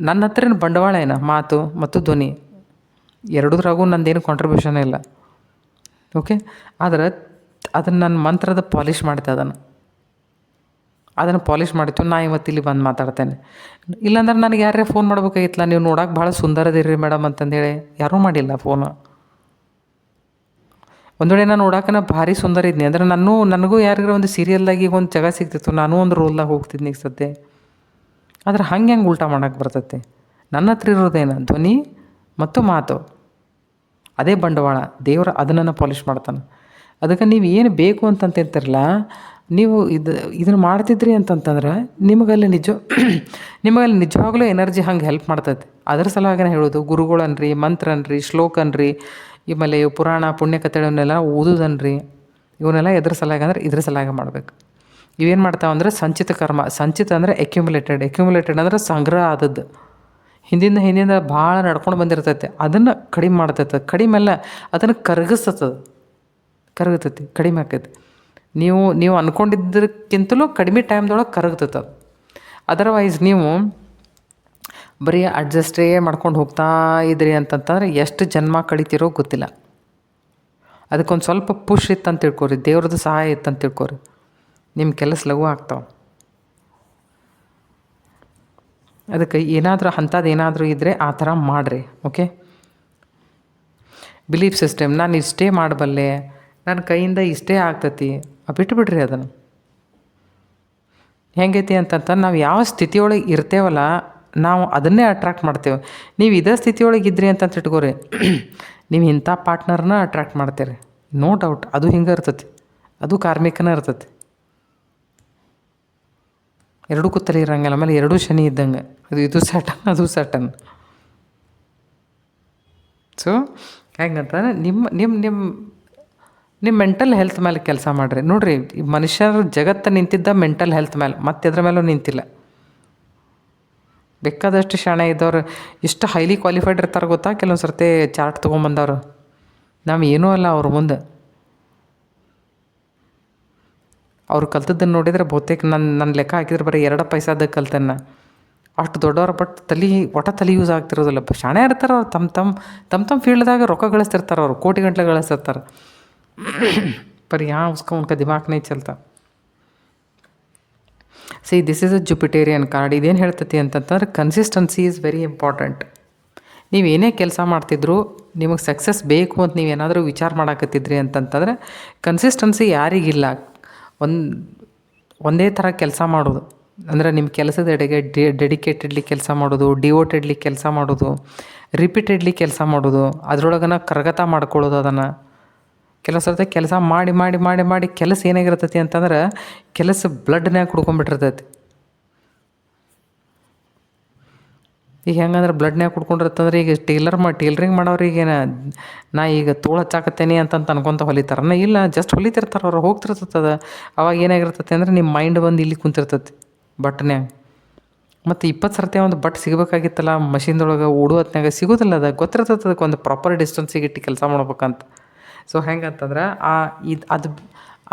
ನನ್ನ ಹತ್ರ ಬಂಡವಾಳ ಏನು, ಮಾತು ಮತ್ತು ಧ್ವನಿ ಎರಡೂದ್ರಾಗೂ ನಂದೇನು ಕಾಂಟ್ರಿಬ್ಯೂಷನ್ ಇಲ್ಲ. ಓಕೆ, ಆದ್ರೆ ಅದನ್ನು ನನ್ನ ಮಂತ್ರದ ಪಾಲಿಷ್ ಮಾಡ್ತೆ, ಅದನ್ನು ಪಾಲಿಷ್ ಮಾಡಿತ್ತು. ನಾ ಇವತ್ತು ಇಲ್ಲಿ ಬಂದು ಮಾತಾಡ್ತೇನೆ. ಇಲ್ಲಾಂದ್ರೆ ನನಗೆ ಯಾರೇ ಫೋನ್ ಮಾಡ್ಬೇಕಾಗಿತ್ತಲ್ಲ, ನೀವು ನೋಡೋಕೆ ಭಾಳ ಸುಂದರದಿರಿ ಮೇಡಮ್ ಅಂತಂದೇಳಿ ಯಾರೂ ಮಾಡಿಲ್ಲ ಫೋನು. ಒಂದು ವೇಳೆ ನಾನು ನೋಡೋಕೆ ಭಾರಿ ಸುಂದರ ಇದ್ನಿ ಅಂದ್ರೆ, ನನಗೂ ಯಾರಿಗಾರ ಒಂದು ಸೀರಿಯಲ್ದಾಗಿ ಒಂದು ಜಾಗ ಸಿಗ್ತಿತ್ತು, ನಾನು ಒಂದು ರೋಲ್ದಾಗ ಹೋಗ್ತಿದ್ನಿ ಈಗ ಸದ್ಯ. ಆದ್ರೆ ಹೆಂಗೆ ಉಲ್ಟಾ ಮಾಡೋಕ್ಕೆ ಬರ್ತೈತೆ? ನನ್ನ ಹತ್ರ ಇರೋದೇನು ಧ್ವನಿ ಮತ್ತು ಮಾತು, ಅದೇ ಬಂಡವಾಳ. ದೇವರು ಅದನ್ನು ಪಾಲಿಷ್ ಮಾಡ್ತಾನೆ. ಅದಕ್ಕೆ ನೀವು ಏನು ಬೇಕು ಅಂತಂತಿರ್ತಿರಲ್ಲ, ನೀವು ಇದನ್ನು ಮಾಡ್ತಿದ್ರಿ ಅಂತಂತಂದ್ರೆ ನಿಮಗಲ್ಲಿ ನಿಜವಾಗ್ಲೂ ಎನರ್ಜಿ ಹಂಗೆ ಹೆಲ್ಪ್ ಮಾಡ್ತೈತೆ. ಅದರ ಸಲುವಾಗಿನ ಹೇಳೋದು, ಗುರುಗಳನ್ರಿ, ಮಂತ್ರ ಅನ್ರಿ, ಶ್ಲೋಕ ಅನ್ರಿ, ಆಮೇಲೆ ಪುರಾಣ ಪುಣ್ಯಕಥೆಗಳನ್ನೆಲ್ಲ ಓದೋದನ್ರಿ, ಇವನ್ನೆಲ್ಲ ಎದ್ರ ಸಲುವಾಗಿ ಅಂದ್ರೆ ಇದ್ರ ಸಲುವಾಗಿ ಮಾಡ್ಬೇಕು. ಇವೇನು ಮಾಡ್ತಾವಂದ್ರೆ ಸಂಚಿತ ಕರ್ಮ. ಸಂಚಿತ ಅಂದರೆ ಎಕ್ಯುಮುಲೇಟೆಡ್ ಅಂದ್ರೆ ಸಂಗ್ರಹ ಆದದ್ದು, ಹಿಂದಿಂದ ಭಾಳ ನಡ್ಕೊಂಡು ಬಂದಿರ್ತೈತೆ, ಅದನ್ನು ಕಡಿಮೆ ಮಾಡ್ತೈತೆ. ಕಡಿಮೆಲ್ಲ ಅದನ್ನು ಕರಗತೈತಿ, ಕಡಿಮೆ ಆಕೈತಿ. ನೀವು ಅಂದ್ಕೊಂಡಿದ್ದಕ್ಕಿಂತಲೂ ಕಡಿಮೆ ಟೈಮ್ದೊಳಗೆ ಕರಗ್ತೈತೆ ಅದು. ಅದರ್ವೈಸ್ ನೀವು ಬರೀ ಅಡ್ಜಸ್ಟೇ ಮಾಡ್ಕೊಂಡು ಹೋಗ್ತಾ ಇದ್ರಿ ಅಂತಂತಂದ್ರೆ ಎಷ್ಟು ಜನ್ಮ ಕಳಿತೀರೋ ಗೊತ್ತಿಲ್ಲ. ಅದಕ್ಕೊಂದು ಸ್ವಲ್ಪ ಪುಷ್ ಇತ್ತಂತ ತಿಳ್ಕೊರಿ, ದೇವ್ರದ್ದು ಸಹಾಯ ಇತ್ತಂತ ತಿಳ್ಕೊರಿ, ನಿಮ್ಮ ಕೆಲಸ ಲಘು ಆಗ್ತಾವೆ. ಅದಕ್ಕೆ ಏನಾದರೂ ಅಂಥದ್ದು ಏನಾದರೂ ಇದ್ದರೆ ಆ ಥರ ಮಾಡಿರಿ. ಓಕೆ, ಬಿಲೀಫ್ ಸಿಸ್ಟಮ್, ನಾನು ಇಷ್ಟೇ ಮಾಡಬಲ್ಲೆ, ನನ್ನ ಕೈಯಿಂದ ಇಷ್ಟೇ ಆಗ್ತೈತಿ, ಬಿಟ್ಟುಬಿಡ್ರಿ ಅದನ್ನು. ಹೆಂಗೈತಿ ಅಂತಂತ ನಾವು ಯಾವ ಸ್ಥಿತಿಯೊಳಗೆ ಇರ್ತೇವಲ್ಲ, ನಾವು ಅದನ್ನೇ ಅಟ್ರಾಕ್ಟ್ ಮಾಡ್ತೇವೆ. ನೀವು ಇದೇ ಸ್ಥಿತಿಯೊಳಗೆ ಇದ್ರಿ ಅಂತಂತ ಇಟ್ಕೋರಿ, ನೀವು ಇಂಥ ಪಾರ್ಟ್ನರ್ನ ಅಟ್ರಾಕ್ಟ್ ಮಾಡ್ತೀರಿ, ನೋ ಡೌಟ್. ಅದು ಹಿಂಗೆ ಇರ್ತೈತಿ, ಅದು ಕಾರ್ಮಿಕನ ಇರ್ತೈತಿ. ಎರಡೂ ಕುತ್ತಲೆ ಇರಂಗಿಲ್ಲ, ಆಮೇಲೆ ಎರಡೂ ಶನಿ ಇದ್ದಂಗೆ, ಇದು ಸ್ಯಾಟನ್ ಅದು ಸ್ಯಾಟನ್. ಸೊ ಹೆಂಗಂತಂದ್ರೆ ನಿಮ್ಮ ನಿಮ್ಮ ನಿಮ್ಮ ನಿಮ್ಮ ಮೆಂಟಲ್ ಹೆಲ್ತ್ ಮೇಲೆ ಕೆಲಸ ಮಾಡಿರಿ. ನೋಡಿರಿ, ಈ ಮನುಷ್ಯರ ಜಗತ್ತು ನಿಂತಿದ್ದ ಮೆಂಟಲ್ ಹೆಲ್ತ್ ಮೇಲೆ, ಮತ್ತೆ ಎದ್ರ ಮೇಲೂ ನಿಂತಿಲ್ಲ. ಬೇಕಾದಷ್ಟು ಶಾಣೆ ಇದ್ದವ್ರು ಇಷ್ಟು ಹೈಲಿ ಕ್ವಾಲಿಫೈಡ್ ಇರ್ತಾರೆ ಗೊತ್ತಾ, ಕೆಲವೊಂದು ಸರ್ತಿ ಚಾರ್ಟ್ ತೊಗೊಂಬಂದವ್ರು ನಾವು ಏನೂ ಅಲ್ಲ ಅವ್ರ ಮುಂದೆ. ಅವ್ರು ಕಲ್ತದ್ದನ್ನು ನೋಡಿದ್ರೆ ಬಹುತೇಕ ನನ್ನ ಲೆಕ್ಕ ಹಾಕಿದ್ರೆ ಬರೀ 2 ಪೈಸಾದ ಕಲ್ತನ್ನ ಅಷ್ಟು ದೊಡ್ಡವ್ರು. ಬಟ್ ತಲೆ ಯೂಸ್ ಆಗ್ತಿರೋದಿಲ್ಲ. ಶಾಣೆ ಇರ್ತಾರೆ ಅವ್ರು, ತಮ್ಮ ಫೀಲ್ಡ್ದಾಗ ರೊಕ್ಕ ಗಳಿಸ್ತಿರ್ತಾರೆ, ಅವ್ರು ಕೋಟಿ ಗಂಟ್ಲೆ ಗಳಿಸ್ತಿರ್ತಾರೆ. पर यहाँ उसका उनका दिमाग नहीं चलता. See this is a Jupiterian card. ಇದೇನು ಹೇಳ್ತತಿ ಅಂತಂತಂದ್ರೆ ಕನ್ಸಿಸ್ಟೆನ್ಸಿ ಈಸ್ ವೆರಿ ಇಂಪಾರ್ಟೆಂಟ್. ನೀವೇನೇ ಕೆಲಸ ಮಾಡ್ತಿದ್ರು ನಿಮಗೆ ಸಕ್ಸಸ್ ಬೇಕು ಅಂತ ನೀವೇನಾದರೂ ವಿಚಾರ ಮಾಡಾಕತ್ತಿದ್ರಿ ಅಂತಂತಂದರೆ ಕನ್ಸಿಸ್ಟೆನ್ಸಿ ಯಾರಿಗಿಲ್ಲ. ಒಂದೇ ಥರ ಕೆಲಸ ಮಾಡೋದು ಅಂದರೆ ನಿಮ್ಮ ಕೆಲಸದ ಎಡೆಗೆ ಡೆಡಿಕೇಟೆಡ್ಲಿ ಕೆಲಸ ಮಾಡೋದು, ಡಿವೋಟೆಡ್ಲಿ ಕೆಲಸ ಮಾಡೋದು, ರಿಪೀಟೆಡ್ಲಿ ಕೆಲಸ ಮಾಡೋದು, ಅದರೊಳಗನ ಕರಗತ ಮಾಡ್ಕೊಳ್ಳೋದು. ಅದನ್ನು ಕೆಲವು ಸರ್ತಿ ಕೆಲಸ ಮಾಡಿ ಮಾಡಿ ಮಾಡಿ ಮಾಡಿ ಕೆಲಸ ಏನಾಗಿರ್ತೈತಿ ಅಂತಂದ್ರೆ ಕೆಲಸ ಬ್ಲಡ್ನ್ಯಾಗ ಕುಡ್ಕೊಂಡ್ಬಿಟ್ಟಿರ್ತೈತಿ. ಈಗ ಹೆಂಗಂದ್ರೆ ಬ್ಲಡ್ನ್ಯಾಗ ಕುಡ್ಕೊಂಡಿರ್ತಂದ್ರೆ ಈಗ ಟೇಲರಿಂಗ್ ಮಾಡೋರಿಗೇನು ನಾ ಈಗ ತೋಳು ಹಚ್ಚಾಕತ್ತೇನೆ ಅಂತಂತ ಅನ್ಕೊತ ಹೊಲಿತಾರನ? ಇಲ್ಲ, ಜಸ್ಟ್ ಹೊಲಿತಿರ್ತಾರೆ ಅವ್ರು, ಹೋಗ್ತಿರ್ತದ. ಅವಾಗ ಏನಾಗಿರ್ತೈತಿ ಅಂದ್ರೆ ನಿಮ್ಮ ಮೈಂಡ್ ಬಂದು ಇಲ್ಲಿ ಕುಂತಿರ್ತೈತಿ ಬಟ್ನ್ಯಾಗ. ಮತ್ತು 20 ಸರ್ತಿ ಒಂದು ಬಟ್ ಸಿಗಬೇಕಾಗಿತ್ತಲ್ಲ ಮಷಿನ್ದೊಳಗೆ ಓಡೋ ಹೊತ್ನಾಗ ಸಿಗೋದಿಲ್ಲ. ಅದು ಗೊತ್ತಿರ್ತೈತೆ ಅದಕ್ಕೆ ಒಂದು ಪ್ರಾಪರ್ ಡಿಸ್ಟೆನ್ಸಿಗೆ ಇಟ್ಟು ಕೆಲಸ ಮಾಡ್ಬೇಕಂತ. ಸೊ ಹೆಂಗಂತಂದ್ರೆ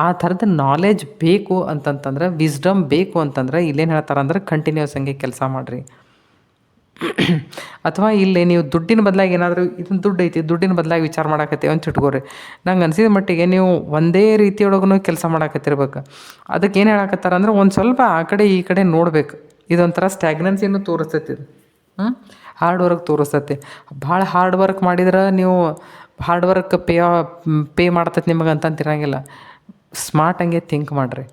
ಆ ಥರದ ನಾಲೆಜ್ ಬೇಕು ಅಂತಂತಂದ್ರೆ, ವಿಸ್ಡಮ್ ಬೇಕು ಅಂತಂದ್ರೆ ಇಲ್ಲೇನು ಹೇಳ್ತಾರೆ ಅಂದ್ರೆ ಕಂಟಿನ್ಯೂಸ್ ಹಂಗೆ ಕೆಲಸ ಮಾಡಿರಿ. ಅಥವಾ ಇಲ್ಲೇ ನೀವು ದುಡ್ಡಿನ ಬದಲಾಗಿ ಏನಾದರೂ ಇದನ್ನು ದುಡ್ಡು ಐತಿ, ದುಡ್ಡಿನ ಬದಲಾಗಿ ವಿಚಾರ ಮಾಡಾಕತ್ತೀವಿ ಅಂತ ಇಟ್ಕೋರಿ. ನಂಗೆ ಅನ್ಸಿದ ಮಟ್ಟಿಗೆ ನೀವು ಒಂದೇ ರೀತಿಯೊಳಗೂ ಕೆಲಸ ಮಾಡಾಕತ್ತಿರ್ಬೇಕು. ಅದಕ್ಕೆ ಏನು ಹೇಳಕತ್ತಾರ ಅಂದ್ರೆ ಒಂದು ಸ್ವಲ್ಪ ಆ ಕಡೆ ಈ ಕಡೆ ನೋಡ್ಬೇಕು. ಇದೊಂಥರ ಸ್ಟ್ಯಾಗ್ನೆನ್ಸಿನೂ ತೋರಿಸ್ತೈತಿ. ಇದು ಹಾರ್ಡ್ ವರ್ಕ್ ತೋರಿಸ್ತೈತಿ. ಭಾಳ ಹಾರ್ಡ್ ವರ್ಕ್ ಮಾಡಿದ್ರೆ ನೀವು ಹಾರ್ಡ್ ವರ್ಕ್ ಪೇ ಮಾಡ್ತೈತಿ ನಿಮಗೆ ಅಂತಂತಿರಂಗಿಲ್ಲ. ಸ್ಮಾರ್ಟ್ ಹಂಗೆ ಥಿಂಕ್ ಮಾಡಿರಿ.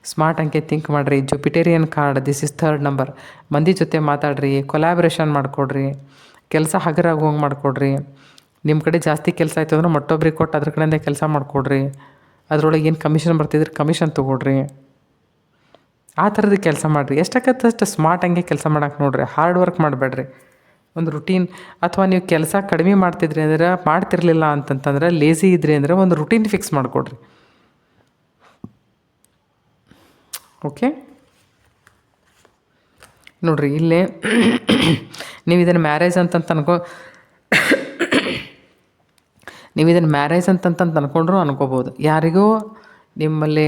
ಸ್ಮಾರ್ಟ್ ಹಂಗೆ ಥಿಂಕ್ ಮಾಡಿರಿ. Jupiterian card, this is 3rd number. ಮಂದಿ ಜೊತೆ ಮಾತಾಡ್ರಿ, ಕೊಲ್ಯಾಬ್ರೇಷನ್ ಮಾಡಿಕೊಡ್ರಿ, ಕೆಲಸ ಹಗರಾಗಿ ಹೋಗಿ ಮಾಡಿಕೊಡ್ರಿ. ನಿಮ್ಮ ಕಡೆ ಜಾಸ್ತಿ ಕೆಲಸ ಆಯ್ತು ಅಂದ್ರೆ ಮತ್ತೊಬ್ರಿಗೆ ಕೊಟ್ಟು ಅದ್ರ ಕಡೆಯಿಂದ ಕೆಲಸ ಮಾಡಿಕೊಡ್ರಿ. ಅದ್ರೊಳಗೆ ಏನು ಕಮಿಷನ್ ಬರ್ತಿದ್ರೆ ಕಮಿಷನ್ ತೊಗೊಳ್ರಿ. ಆ ಥರದ ಕೆಲಸ ಮಾಡಿರಿ. ಎಷ್ಟಾಗತ್ತೆ ಅಷ್ಟು ಸ್ಮಾರ್ಟ್ ಹಂಗೆ ಕೆಲಸ ಮಾಡಕ್ಕೆ ನೋಡಿರಿ. ಹಾರ್ಡ್ ವರ್ಕ್ ಮಾಡಬೇಡ್ರಿ. ಒಂದು ರುಟೀನ್, ಅಥವಾ ನೀವು ಕೆಲಸ ಕಡಿಮೆ ಮಾಡ್ತಿದ್ರಿ ಅಂದ್ರೆ, ಮಾಡ್ತಿರ್ಲಿಲ್ಲ ಅಂತಂತಂದ್ರೆ, ಲೇಸಿ ಇದ್ರಿ ಅಂದರೆ ಒಂದು ರುಟೀನ್ ಫಿಕ್ಸ್ ಮಾಡಿಕೊಡ್ರಿ. ಓಕೆ, ನೋಡಿರಿ ಇಲ್ಲೇ ನೀವು ಇದನ್ನು ಮ್ಯಾರೇಜ್ ಅಂತಂತ ಅನ್ಕೊಂಡ್ರು ಅನ್ಕೋಬೋದು ಯಾರಿಗೂ ನಿಮ್ಮಲ್ಲಿ.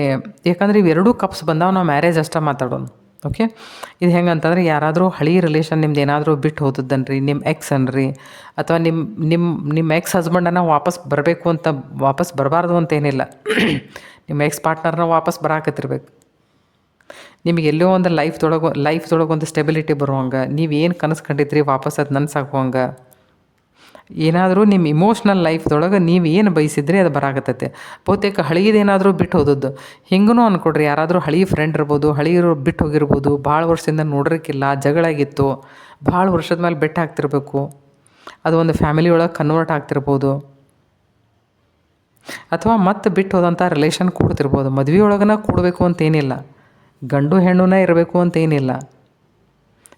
ಯಾಕಂದ್ರೆ ಇವೆರಡೂ ಕಪ್ಸ್ ಬಂದಾವ, ನಾವು ಮ್ಯಾರೇಜ್ ಅಷ್ಟೇ ಮಾತಾಡೋಣ. ಓಕೆ, ಇದು ಹೆಂಗೆ ಅಂತಂದ್ರೆ ಯಾರಾದರೂ ಹಳಿ ರಿಲೇಷನ್ ನಿಮ್ದು ಏನಾದರೂ ಬಿಟ್ಟು ಹೋದದ್ದನ್ರಿ, ನಿಮ್ಮ ಎಕ್ಸ್ ಅನ್ರಿ, ಅಥವಾ ನಿಮ್ಮ ಎಕ್ಸ್ ಹಸ್ಬೆಂಡನ್ನು ವಾಪಸ್ ಬರಬೇಕು ಅಂತ, ವಾಪಸ್ ಬರಬಾರ್ದು ಅಂತೇನಿಲ್ಲ. ನಿಮ್ಮ ಎಕ್ಸ್ ಪಾರ್ಟ್ನರ್ನ ವಾಪಸ್ ಬರಾಕತ್ತಿರ್ಬೇಕು. ನಿಮಗೆ ಎಲ್ಲೋ ಒಂದು ಲೈಫ್ದೊಳಗೆ ಒಂದು ಸ್ಟೆಬಿಲಿಟಿ ಬರುವಂಗೆ, ನೀವೇನು ಕನಸು ಕಂಡಿದ್ರಿ ವಾಪಸ್ ಅದು ನನಸಾಗುವಂಗೆ, ಏನಾದರೂ ನಿಮ್ಮ ಇಮೋಷ್ನಲ್ ಲೈಫ್ದೊಳಗೆ ನೀವು ಏನು ಬಯಸಿದ್ರಿ ಅದು ಬರಾಕತ್ತೈತೆ. ಬಹುತೇಕ ಹಳೀದೇನಾದರೂ ಬಿಟ್ಟು ಹೋದದ್ದು ಹಿಂಗೂ ಅಂದ್ಕೊಡ್ರಿ. ಯಾರಾದರೂ ಹಳಿ ಫ್ರೆಂಡ್ ಇರ್ಬೋದು, ಹಳಿಯರು ಬಿಟ್ಟು ಹೋಗಿರ್ಬೋದು, ಭಾಳ ವರ್ಷದಿಂದ ನೋಡಿರಕ್ಕಿಲ್ಲ, ಜಗಳಾಗಿತ್ತು, ಭಾಳ ವರ್ಷದ ಮೇಲೆ ಬೆಟ್ಟ ಆಗ್ತಿರ್ಬೇಕು, ಅದು ಒಂದು ಫ್ಯಾಮಿಲಿ ಒಳಗೆ ಕನ್ವರ್ಟ್ ಆಗ್ತಿರ್ಬೋದು, ಅಥವಾ ಮತ್ತೆ ಬಿಟ್ಟು ಹೋದಂಥ ರಿಲೇಷನ್ ಕೂಡ್ತಿರ್ಬೋದು. ಮದುವೆ ಒಳಗನ ಕೂಡಬೇಕು ಅಂತೇನಿಲ್ಲ, ಗಂಡು ಹೆಣ್ಣುನೇ ಇರಬೇಕು ಅಂತೇನಿಲ್ಲ.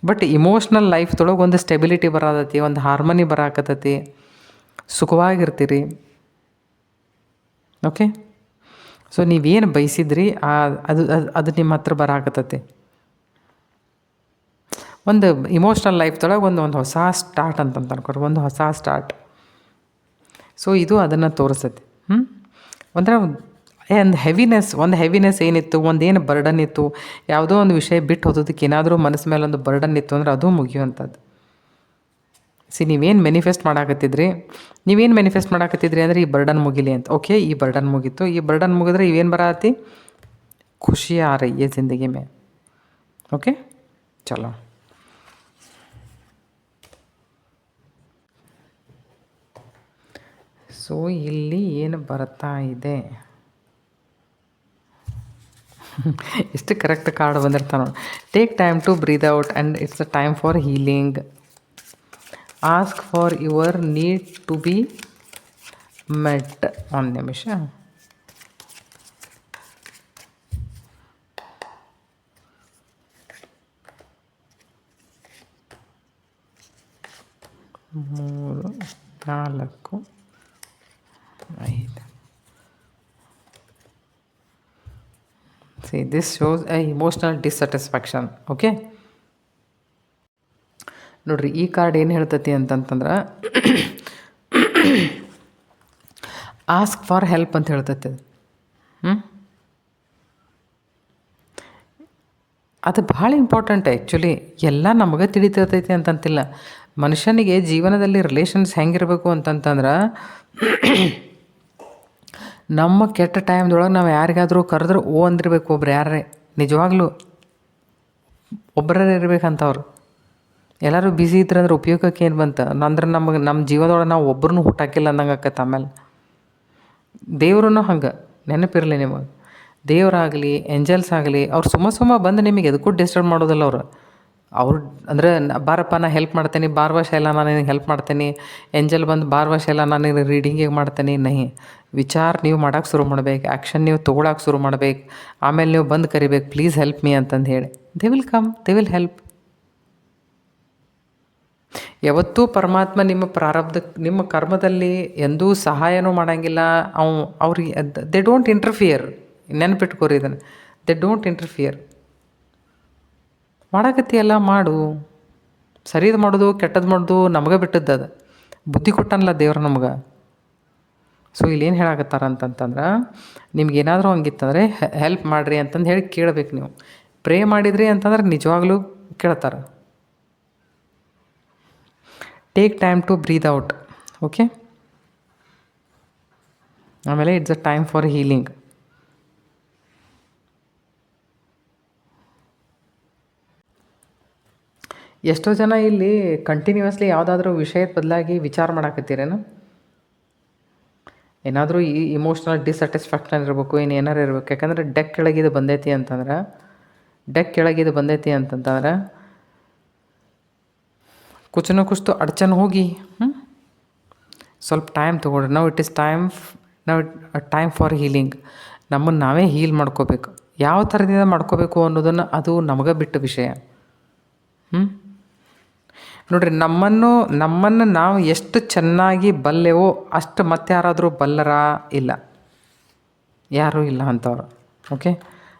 ಬಟ್ ಇಮೋಷ್ನಲ್ ಲೈಫ್ದೊಳಗೆ ಒಂದು ಸ್ಟೆಬಿಲಿಟಿ ಬರಾತತಿ, ಒಂದು ಹಾರ್ಮನಿ ಬರಾಕತ್ತತಿ, ಸುಖವಾಗಿರ್ತೀರಿ. ಓಕೆ, ಸೊ ನೀವೇನು ಬಯಸಿದ್ರಿ ಅದು ನಿಮ್ಮ ಹತ್ರ ಬರಾಕತ್ತತಿ. ಒಂದು ಇಮೋಷ್ನಲ್ ಲೈಫ್ದೊಳಗೆ ಒಂದು ಹೊಸ ಸ್ಟಾರ್ಟ್ ಅಂತ ಅನ್ಕೊರಿ, ಒಂದು ಹೊಸ ಸ್ಟಾರ್ಟ್. ಸೊ ಇದು ಅದನ್ನು ತೋರಿಸ್ತೈತಿ. ಒಂಥರ ಒಂದು ಹೆವಿನೆಸ್ ಏನಿತ್ತು, ಒಂದೇನು ಬರ್ಡನ್ ಇತ್ತು, ಯಾವುದೋ ಒಂದು ವಿಷಯ ಬಿಟ್ಟು ಹೋದೋದಕ್ಕೆ ಏನಾದರೂ ಮನಸ್ಸು ಮೇಲೆ ಒಂದು ಬರ್ಡನ್ ಇತ್ತು ಅಂದ್ರೆ ಅದು ಮುಗಿಯುವಂಥದ್ದು. ನೀವೇನು ಮ್ಯಾನಿಫೆಸ್ಟ್ ಮಾಡಾಕತ್ತಿದ್ರಿ ಅಂದರೆ ಈ ಬರ್ಡನ್ ಮುಗಿಲಿ ಅಂತ. ಓಕೆ, ಈ ಬರ್ಡನ್ ಮುಗೀತು. ಈ ಬರ್ಡನ್ ಮುಗಿದ್ರೆ ಇವೇನು ಬರತ್ತಿ? ಖುಷಿ ಆ ರही है ज़िंदगी में. ಓಕೆ, ಚಲೋ. ಸೊ ಇಲ್ಲಿ ಏನು ಬರ್ತಾ ಇದೆ, ಎಷ್ಟು ಕರೆಕ್ಟ್ ಕಾರ್ಡ್ ಬಂದಿರ್ತಾವೆ ನೋಡಿ. Take time to breathe out and it's a time for healing. Ask for your need to be met. ಒಂದು ನಿಮಿಷ. 3 4 5. See, this shows a emotional dissatisfaction. Okay, ನೋಡ್ರಿ ಈ ಕಾರ್ಡ್ ಏನು ಹೇಳ್ತತಿ ಅಂತಂತಂದ್ರೆ ಆಸ್ಕ್ ಫಾರ್ ಹೆಲ್ಪ್ ಅಂತ ಹೇಳ್ತತಿ. ಅದು ಭಾಳ ಇಂಪಾರ್ಟೆಂಟ್ ಆ್ಯಕ್ಚುಲಿ. ಎಲ್ಲ ನಮಗೆ ತಿಳಿತಿರ್ತೈತಿ ಅಂತಂತಿಲ್ಲ. ಮನುಷ್ಯನಿಗೆ ಜೀವನದಲ್ಲಿ ರಿಲೇಷನ್ಸ್ ಹೆಂಗಿರಬೇಕು ಅಂತಂತಂದ್ರೆ ನಮ್ಮ ಕೆಟ್ಟ ಟೈಮ್ದೊಳಗೆ ನಾವು ಯಾರಿಗಾದರೂ ಕರೆದ್ರೆ ಓ ಅಂದಿರ್ಬೇಕು. ಒಬ್ರು ಯಾರೇ ನಿಜವಾಗ್ಲೂ ಒಬ್ಬರೇ ಇರ್ಬೇಕಂತವ್ರು. ಎಲ್ಲರೂ ಬ್ಯುಸಿ ಇದ್ರಂದ್ರೆ ಉಪಯೋಗಕ್ಕೆ ಏನು ಬಂತ ಅಂದ್ರೆ ನಮ್ಮ ಜೀವನದೊಳಗೆ ನಾವು ಒಬ್ಬರನ್ನೂ ಹುಟ್ಟಾಕಿಲ್ಲ ಅಂದಂಗೆ ಆಕತ್ತೆ. ಆಮೇಲೆ ದೇವ್ರೂ ಹಂಗೆ ನೆನಪಿರಲಿ ನಿಮಗೆ. ದೇವರಾಗಲಿ ಏಂಜಲ್ಸ್ ಆಗಲಿ ಅವ್ರು ಸುಮ್ಮ ಬಂದು ನಿಮಗೆ ಎದಕ್ಕೂ ಡಿಸ್ಟರ್ಬ್ ಮಾಡೋದಿಲ್ಲ. ಅವ್ರು ಅಂದರೆ ಬಾರಪ್ಪ ನಾ ಹೆಲ್ಪ್ ಮಾಡ್ತೇನೆ, ಬಾರ್ವಾ ಶೈಲ ನಾನು ನಿನಗೆ ಹೆಲ್ಪ್ ಮಾಡ್ತೇನೆ, ಏಂಜಲ್ ಬಂದು ಬಾರ್ವಾ ಶೈಲ ನಾನು ನಿನಗೆ ರೀಡಿಂಗಿಗೆ ಮಾಡ್ತೇನೆ. ನಹಿ, ವಿಚಾರ ನೀವು ಮಾಡೋಕೆ ಶುರು ಮಾಡ್ಬೇಕು, ಆ್ಯಕ್ಷನ್ ನೀವು ತೊಗೊಳಕ್ಕೆ ಶುರು ಮಾಡ್ಬೇಕು. ಆಮೇಲೆ ನೀವು ಬಂದು ಕರಿಬೇಕು, ಪ್ಲೀಸ್ ಹೆಲ್ಪ್ ಮೀ ಅಂತಂದು ಹೇಳಿ. They will come, they will help. ಯಾವತ್ತೂ ಪರಮಾತ್ಮ ನಿಮ್ಮ ಕರ್ಮದಲ್ಲಿ ಎಂದೂ ಸಹಾಯನೂ ಮಾಡೋಂಗಿಲ್ಲ. ಅವ್ರಿಗೆ ದೇ ಡೋಂಟ್ ಇಂಟರ್ಫಿಯರ್. ನೆನಪಿಟ್ಕೋರಿ ಇದನ್ನು, ದೇ ಡೋಂಟ್ ಇಂಟರ್ಫಿಯರ್. ಮಾಡಕತ್ತೀಯಲ್ಲ ಮಾಡು. ಸರಿದು ಮಾಡೋದು ಕೆಟ್ಟದ್ದು ಮಾಡೋದು ನಮಗೆ ಬಿಟ್ಟದ್ದು. ಅದು ಬುದ್ಧಿ ಕೊಟ್ಟನಲ್ಲ ದೇವ್ರು ನಮ್ಗೆ. ಸೊ ಇಲ್ಲೇನು ಹೇಳಾಕತ್ತಾರ ಅಂತಂತಂದ್ರೆ ನಿಮ್ಗೇನಾದರೂ ಹಂಗಿತ್ತಂದರೆ ಹೆಲ್ಪ್ ಮಾಡಿರಿ ಅಂತಂದು ಹೇಳಿ ಕೇಳಬೇಕು. ನೀವು ಪ್ರೇ ಮಾಡಿದ್ರಿ ಅಂತಂದ್ರೆ ನಿಜವಾಗ್ಲೂ ಕೇಳ್ತಾರೆ. Take time to breathe out. Okay, ಆಮೇಲೆ it's a time for healing. ಎಷ್ಟೋ ಜನ ಇಲ್ಲಿ ಕಂಟಿನ್ಯೂಸ್ಲಿ ಯಾವುದಾದ್ರೂ ವಿಷಯದ ಬದಲಾಗಿ ವಿಚಾರ ಮಾಡಾಕತ್ತೀರೇನು? ಏನಾದರೂ ಈ ಇಮೋಷ್ನಲ್ ಡಿಸ್ಸ್ಯಾಟಿಸ್ಫ್ಯಾಕ್ಷನ್ ಇರಬೇಕು, ಏನಾರು ಇರಬೇಕು. ಯಾಕಂದರೆ ಡೆಕ್ ಕೆಳಗಿದು ಬಂದೈತಿ ಅಂತಂತಂದ್ರೆ ಕುಚನೋ ಕುಚ್ತು ಅಡಚಣೆ ಹೋಗಿ ಸ್ವಲ್ಪ ಟೈಮ್ ತೊಗೊಳ್ರಿ. ನಾವು it is time for healing. ನಮ್ಮನ್ನು ನಾವೇ ಹೀಲ್ ಮಾಡ್ಕೋಬೇಕು. ಯಾವ ಥರದಿಂದ ಮಾಡ್ಕೋಬೇಕು ಅನ್ನೋದನ್ನು ಅದು ನಮಗೆ ಬಿಟ್ಟ ವಿಷಯ. ನೋಡಿರಿ, ನಮ್ಮನ್ನು ನಾವು ಎಷ್ಟು ಚೆನ್ನಾಗಿ ಬಲ್ಲೆವೋ ಅಷ್ಟು ಮತ್ತೆ ಯಾರಾದರೂ ಬಲ್ಲರಾ? ಇಲ್ಲ, ಯಾರೂ ಇಲ್ಲ ಅಂಥವ್ರು. ಓಕೆ,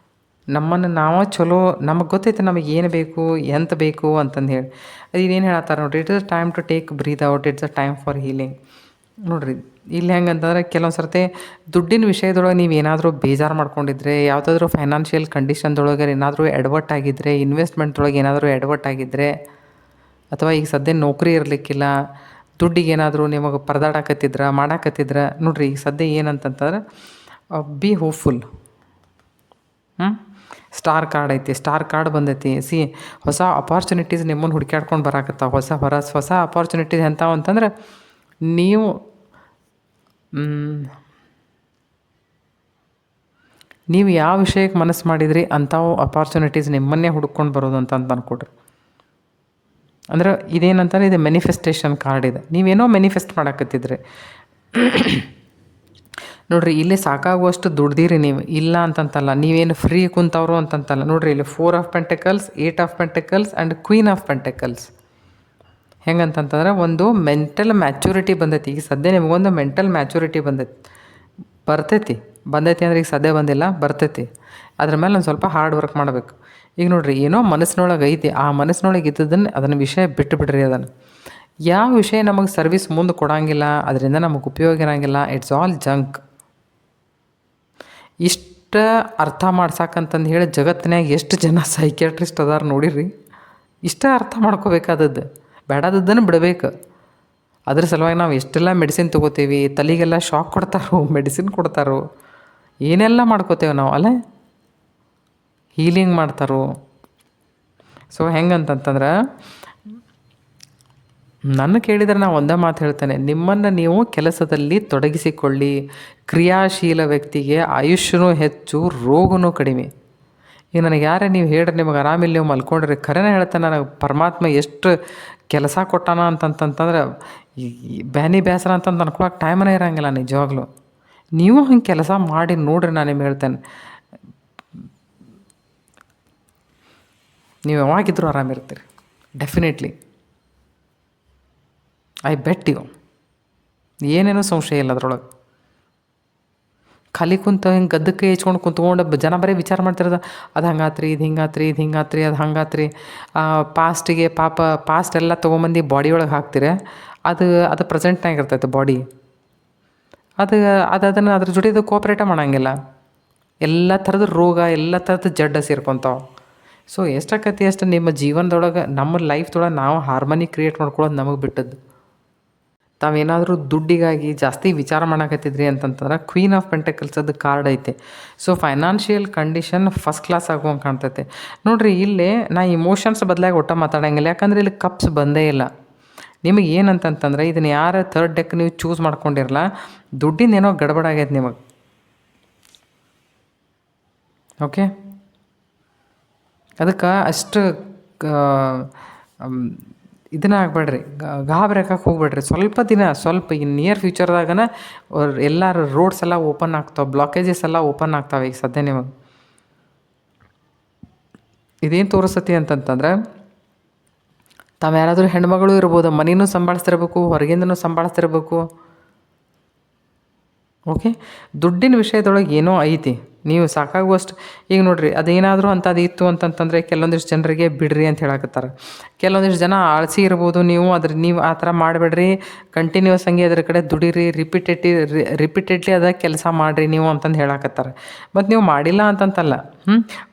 ನಮ್ಮನ್ನು ನಾವು ಚಲೋ ನಮಗೆ ಗೊತ್ತೈತೆ ನಮಗೆ ಏನು ಬೇಕು ಎಂತ ಬೇಕು ಅಂತಂದು ಹೇಳಿ. ಅದು ಇದೇನು ಹೇಳತ್ತಾರೆ ನೋಡಿರಿ, it is time to take breath out, it's a time for healing. ನೋಡಿರಿ ಇಲ್ಲಿ ಹೆಂಗಂತಂದ್ರೆ ಕೆಲವೊಂದು ಸರ್ತಿ ದುಡ್ಡಿನ ವಿಷಯದೊಳಗೆ ನೀವು ಏನಾದರೂ ಬೇಜಾರು ಮಾಡ್ಕೊಂಡಿದ್ರೆ, ಯಾವುದಾದ್ರೂ ಫೈನಾನ್ಷಿಯಲ್ ಕಂಡೀಷನ್ದೊಳಗೆ ಏನಾದರೂ ಎಡವಟ್ ಆಗಿದ್ದರೆ, ಇನ್ವೆಸ್ಟ್ಮೆಂಟ್ದೊಳಗೆ ಏನಾದರೂ ಎಡವಟ್ ಆಗಿದ್ದರೆ, ಅಥವಾ ಈಗ ಸದ್ಯ ನೌಕರಿ ಇರಲಿಕ್ಕಿಲ್ಲ, ದುಡ್ಡಿಗೆ ಏನಾದರೂ ನಿಮಗೆ ಮಾಡಾಕತ್ತಿದ್ರೆ ನೋಡಿರಿ, ಈಗ ಸದ್ಯ ಏನಂತಂತಂದ್ರೆ ಬಿ ಹೋಪ್ಫುಲ್. ಸ್ಟಾರ್ ಕಾರ್ಡ್ ಐತಿ, ಸ್ಟಾರ್ ಕಾರ್ಡ್ ಬಂದೈತಿ. ಹೊಸ ಅಪಾರ್ಚುನಿಟೀಸ್ ನಿಮ್ಮನ್ನು ಹುಡುಕ್ಯಾಡ್ಕೊಂಡು ಬರಾಕತ್ತಾವ. ಹೊಸ ಅಪಾರ್ಚುನಿಟೀಸ್ ಎಂಥವು ಅಂತಂದ್ರೆ ನೀವು ಯಾವ ವಿಷಯಕ್ಕೆ ಮನಸ್ಸು ಮಾಡಿದ್ರಿ ಅಂಥವು ಅಪಾರ್ಚುನಿಟೀಸ್ ನಿಮ್ಮನ್ನೇ ಹುಡ್ಕೊಂಡು ಬರೋದು ಅಂತ ಅಂದ್ಕೊಡ್ರಿ. ಅಂದ್ರೆ ಇದೇನಂತಾರೆ, ಇದು ಮ್ಯಾನಿಫೆಸ್ಟೇಷನ್ ಕಾರ್ಡ್ ಇದೆ. ನೀವೇನೋ ಮ್ಯಾನಿಫೆಸ್ಟ್ ಮಾಡಾಕತ್ತಿದ್ರಿ ನೋಡಿರಿ, ಇಲ್ಲಿ ಸಾಕಾಗುವಷ್ಟು ದುಡ್ದಿರಿ ನೀವು, ಇಲ್ಲ ಅಂತಂತಲ್ಲ. ನೀವೇನು ಫ್ರೀ ಕುಂತವರು ಅಂತಂತಲ್ಲ. ನೋಡಿರಿ, ಇಲ್ಲಿ 4 of pentacles, 8 of pentacles and queen of pentacles. ಹೆಂಗಂತಂತಂದ್ರೆ ಒಂದು ಮೆಂಟಲ್ ಮ್ಯಾಚುರಿಟಿ ಬಂದೈತಿ. ಈಗ ಸದ್ಯ ನಿಮಗೊಂದು ಮೆಂಟಲ್ ಮ್ಯಾಚುರಿಟಿ ಬರ್ತೈತಿ ಅಂದ್ರೆ ಈಗ ಸದ್ಯ ಬಂದಿಲ್ಲ, ಬರ್ತೈತಿ. ಅದ್ರ ಮೇಲೆ ಒಂದು ಸ್ವಲ್ಪ ಹಾರ್ಡ್ ವರ್ಕ್ ಮಾಡಬೇಕು. ಈಗ ನೋಡಿರಿ, ಏನೋ ಮನಸ್ಸಿನೊಳಗೆ ಐತಿ, ಆ ಮನಸ್ಸಿನೊಳಗೆ ಅದನ್ನು ವಿಷಯ ಬಿಟ್ಟು ಬಿಡ್ರಿ. ಅದನ್ನು ಯಾವ ವಿಷಯ ನಮಗೆ ಸರ್ವಿಸ್ ಮುಂದೆ ಕೊಡೋಂಗಿಲ್ಲ, ಅದರಿಂದ ನಮಗೆ ಉಪಯೋಗ ಇರೋಂಗಿಲ್ಲ, ಇಟ್ಸ್ ಆಲ್ ಜಂಕ್. ಇಷ್ಟ ಅರ್ಥ ಮಾಡ್ಸಾಕಂತಂದು ಹೇಳಿ ಜಗತ್ತಿನಾಗ ಎಷ್ಟು ಜನ ಸೈಕ್ಯಾಟ್ರಿಸ್ಟ್ ಅದಾರ ನೋಡಿರಿ. ಇಷ್ಟ ಅರ್ಥ ಮಾಡ್ಕೋಬೇಕಾದದ್ದು, ಬೇಡಾದದ್ದನ್ನು ಬಿಡಬೇಕು. ಅದ್ರ ಸಲುವಾಗಿ ನಾವು ಎಷ್ಟೆಲ್ಲ ಮೆಡಿಸಿನ್ ತೊಗೋತೀವಿ, ತಲೆಗೆಲ್ಲ ಶಾಕ್ ಕೊಡ್ತಾರೋ, ಮೆಡಿಸಿನ್ ಕೊಡ್ತಾರೋ, ಏನೆಲ್ಲ ಮಾಡ್ಕೋತೇವೆ ನಾವು ಅಲ್ಲೇ, ಹೀಲಿಂಗ್ ಮಾಡ್ತಾರೋ. ಸೊ ಹೆಂಗಂತಂತಂದ್ರೆ ನನ್ನ ಕೇಳಿದರೆ ನಾವು ಒಂದೇ ಮಾತು ಹೇಳ್ತೇನೆ, ನಿಮ್ಮನ್ನು ನೀವು ಕೆಲಸದಲ್ಲಿ ತೊಡಗಿಸಿಕೊಳ್ಳಿ. ಕ್ರಿಯಾಶೀಲ ವ್ಯಕ್ತಿಗೆ ಆಯುಷ್ಯನೂ ಹೆಚ್ಚು, ರೋಗನೂ ಕಡಿಮೆ. ಈಗ ನನಗೆ ಯಾರೇ ನೀವು ಹೇಳ್ರಿ, ನಿಮಗೆ ಆರಾಮಿಲ್ಲ, ನೀವು ಮಲ್ಕೊಂಡ್ರಿ, ಖರೇನೇ ಹೇಳ್ತೇನೆ, ನನಗೆ ಪರಮಾತ್ಮ ಎಷ್ಟು ಕೆಲಸ ಕೊಟ್ಟಾನ ಅಂತಂತಂದ್ರೆ ಬೇಸರ ಅಂತಂದು ಅನ್ಕೊಳಕ್ಕೆ ಟೈಮನೇ ಇರೋಂಗಿಲ್ಲ ನಿಜವಾಗ್ಲೂ. ನೀವು ಹಂಗೆ ಕೆಲಸ ಮಾಡಿ ನೋಡ್ರಿ, ನಾನು ನಿಮ್ಗೆ ಹೇಳ್ತೇನೆ, ನೀವು ಯಾವಾಗಿದ್ರೂ ಆರಾಮಿರ್ತೀರಿ ಡೆಫಿನೆಟ್ಲಿ. ಐ ಬೆಟ್ ಯು, ಏನೇನೋ ಸಂಶಯ ಇಲ್ಲ ಅದ್ರೊಳಗೆ. ಖಾಲಿ ಕುಂತ ಹಿಂಗೆ ಗದ್ದಕ್ಕೆ ಹೆಚ್ಕೊಂಡು ಕುಂತ್ಕೊಂಡು ಜನ ಬರೀ ವಿಚಾರ ಮಾಡ್ತಿರೋದು, ಅದು ಹಂಗಾತ್ರಿ, ಇದು ಹಿಂಗಾತ್ರಿ, ಇದು ಹಿಂಗಾತ್ರಿ, ಅದು ಹಂಗಾತ್ರಿ. ಪಾಸ್ಟಿಗೆ ಪಾಪ ಪಾಸ್ಟ್ ಎಲ್ಲ ತೊಗೊಂಬಂದು ಬಾಡಿ ಒಳಗೆ ಹಾಕ್ತೀರ, ಅದು ಪ್ರೆಸೆಂಟ್ನಾಗ ಇರ್ತೈತೆ ಬಾಡಿ. ಅದನ್ನು ಅದ್ರ ಜೊತೆ ಕೋಪ್ರೇಟ ಮಾಡಂಗಿಲ್ಲ. ಎಲ್ಲ ಥರದ ರೋಗ, ಎಲ್ಲ ಥರದ ಜಡ್ಡ ಸೇರ್ಕೊತಾವೆ. ಸೊ ಎಷ್ಟಾಕತಿ ಅಷ್ಟು ನಿಮ್ಮ ಜೀವನದೊಳಗೆ, ನಮ್ಮ ಲೈಫ್ದೊಳಗೆ ನಾವು ಹಾರ್ಮನಿ ಕ್ರಿಯೇಟ್ ಮಾಡ್ಕೊಳ್ಳೋದು ನಮಗೆ ಬಿಟ್ಟದ್ದು. ತಾವೇನಾದರೂ ದುಡ್ಡಿಗಾಗಿ ಜಾಸ್ತಿ ವಿಚಾರ ಮಾಡಕತ್ತಿದ್ರಿ ಅಂತಂತಂದ್ರೆ ಕ್ವೀನ್ ಆಫ್ ಪೆಂಟಕಲ್ಸದ್ದು ಕಾರ್ಡ್ ಐತೆ. So financial condition first class ಆಗುವಂಗೆ ಕಾಣ್ತೈತೆ ನೋಡಿರಿ. ಇಲ್ಲೇ ನಾ ಇಮೋಷನ್ಸ್ ಬದಲಾಗಿ ಒಟ್ಟ ಮಾತಾಡಂಗಿಲ್ಲ, ಯಾಕಂದ್ರೆ ಇಲ್ಲಿ ಕಪ್ಸ್ ಬಂದೇ ಇಲ್ಲ. ನಿಮಗೆ ಏನಂತಂತಂದ್ರೆ ಇದನ್ನು ಯಾರು ಥರ್ಡ್ ಡೆಕ್ ನೀವು ಚೂಸ್ ಮಾಡ್ಕೊಂಡಿರಲ್ಲ, ದುಡ್ಡಿಂದ ಏನೋ ಗಡಬಡ ಆಗೈತೆ ನಿಮಗೆ. ಓಕೆ, ಅದಕ್ಕೆ ಅಷ್ಟು ಇದನ್ನ ಆಗಬೇಡ್ರಿ, ಗಾಬರಿಯಾಕಕ್ಕೆ ಹೋಗ್ಬೇಡ್ರಿ. ಸ್ವಲ್ಪ ಇನ್ನು ನಿಯರ್ ಫ್ಯೂಚರ್ದಾಗನ ಎಲ್ಲರೂ ರೋಡ್ಸ್ ಎಲ್ಲ ಓಪನ್ ಆಗ್ತಾವೆ, ಬ್ಲಾಕೇಜಸ್ ಎಲ್ಲ ಓಪನ್ ಆಗ್ತಾವೆ. ಈಗ ಸದ್ಯ ನಿಮಗೆ ಇದೇನು ತೋರಿಸ್ತತಿ ಅಂತಂತಂದ್ರೆ, ತಾವು ಯಾರಾದರೂ ಹೆಣ್ಮಗಳು ಇರ್ಬೋದು, ಮನೆಯೂ ಸಂಭಾಳಿಸ್ತಿರ್ಬೇಕು, ಹೊರಗಿಂದನೂ ಸಂಭಾಳಿಸ್ತಿರ್ಬೇಕು. ಓಕೆ, ದುಡ್ಡಿನ ವಿಷಯದೊಳಗೆ ಏನೋ ಐತಿ, ನೀವು ಸಾಕಾಗುವಷ್ಟು. ಈಗ ನೋಡಿರಿ, ಅದೇನಾದರೂ ಅಂಥದ್ದು ಇತ್ತು ಅಂತಂತಂದರೆ ಕೆಲವೊಂದಿಷ್ಟು ಜನರಿಗೆ ಬಿಡ್ರಿ ಅಂತ ಹೇಳಕತ್ತಾರೆ. ಕೆಲವೊಂದಿಷ್ಟು ಜನ ಆಳ್ಸಿ ಇರ್ಬೋದು, ನೀವು ಆ ಥರ ಮಾಡಬೇಡ್ರಿ, ಕಂಟಿನ್ಯೂಸ್ ಹಂಗೆ ಅದ್ರ ಕಡೆ ದುಡೀರಿ, ರಿಪೀಟೆಡ್ಲಿ ಅದ ಕೆಲಸ ಮಾಡಿರಿ ನೀವು ಅಂತಂದು ಹೇಳಕತ್ತಾರೆ. ಮತ್ತು ನೀವು ಮಾಡಿಲ್ಲ ಅಂತಂತಲ್ಲ,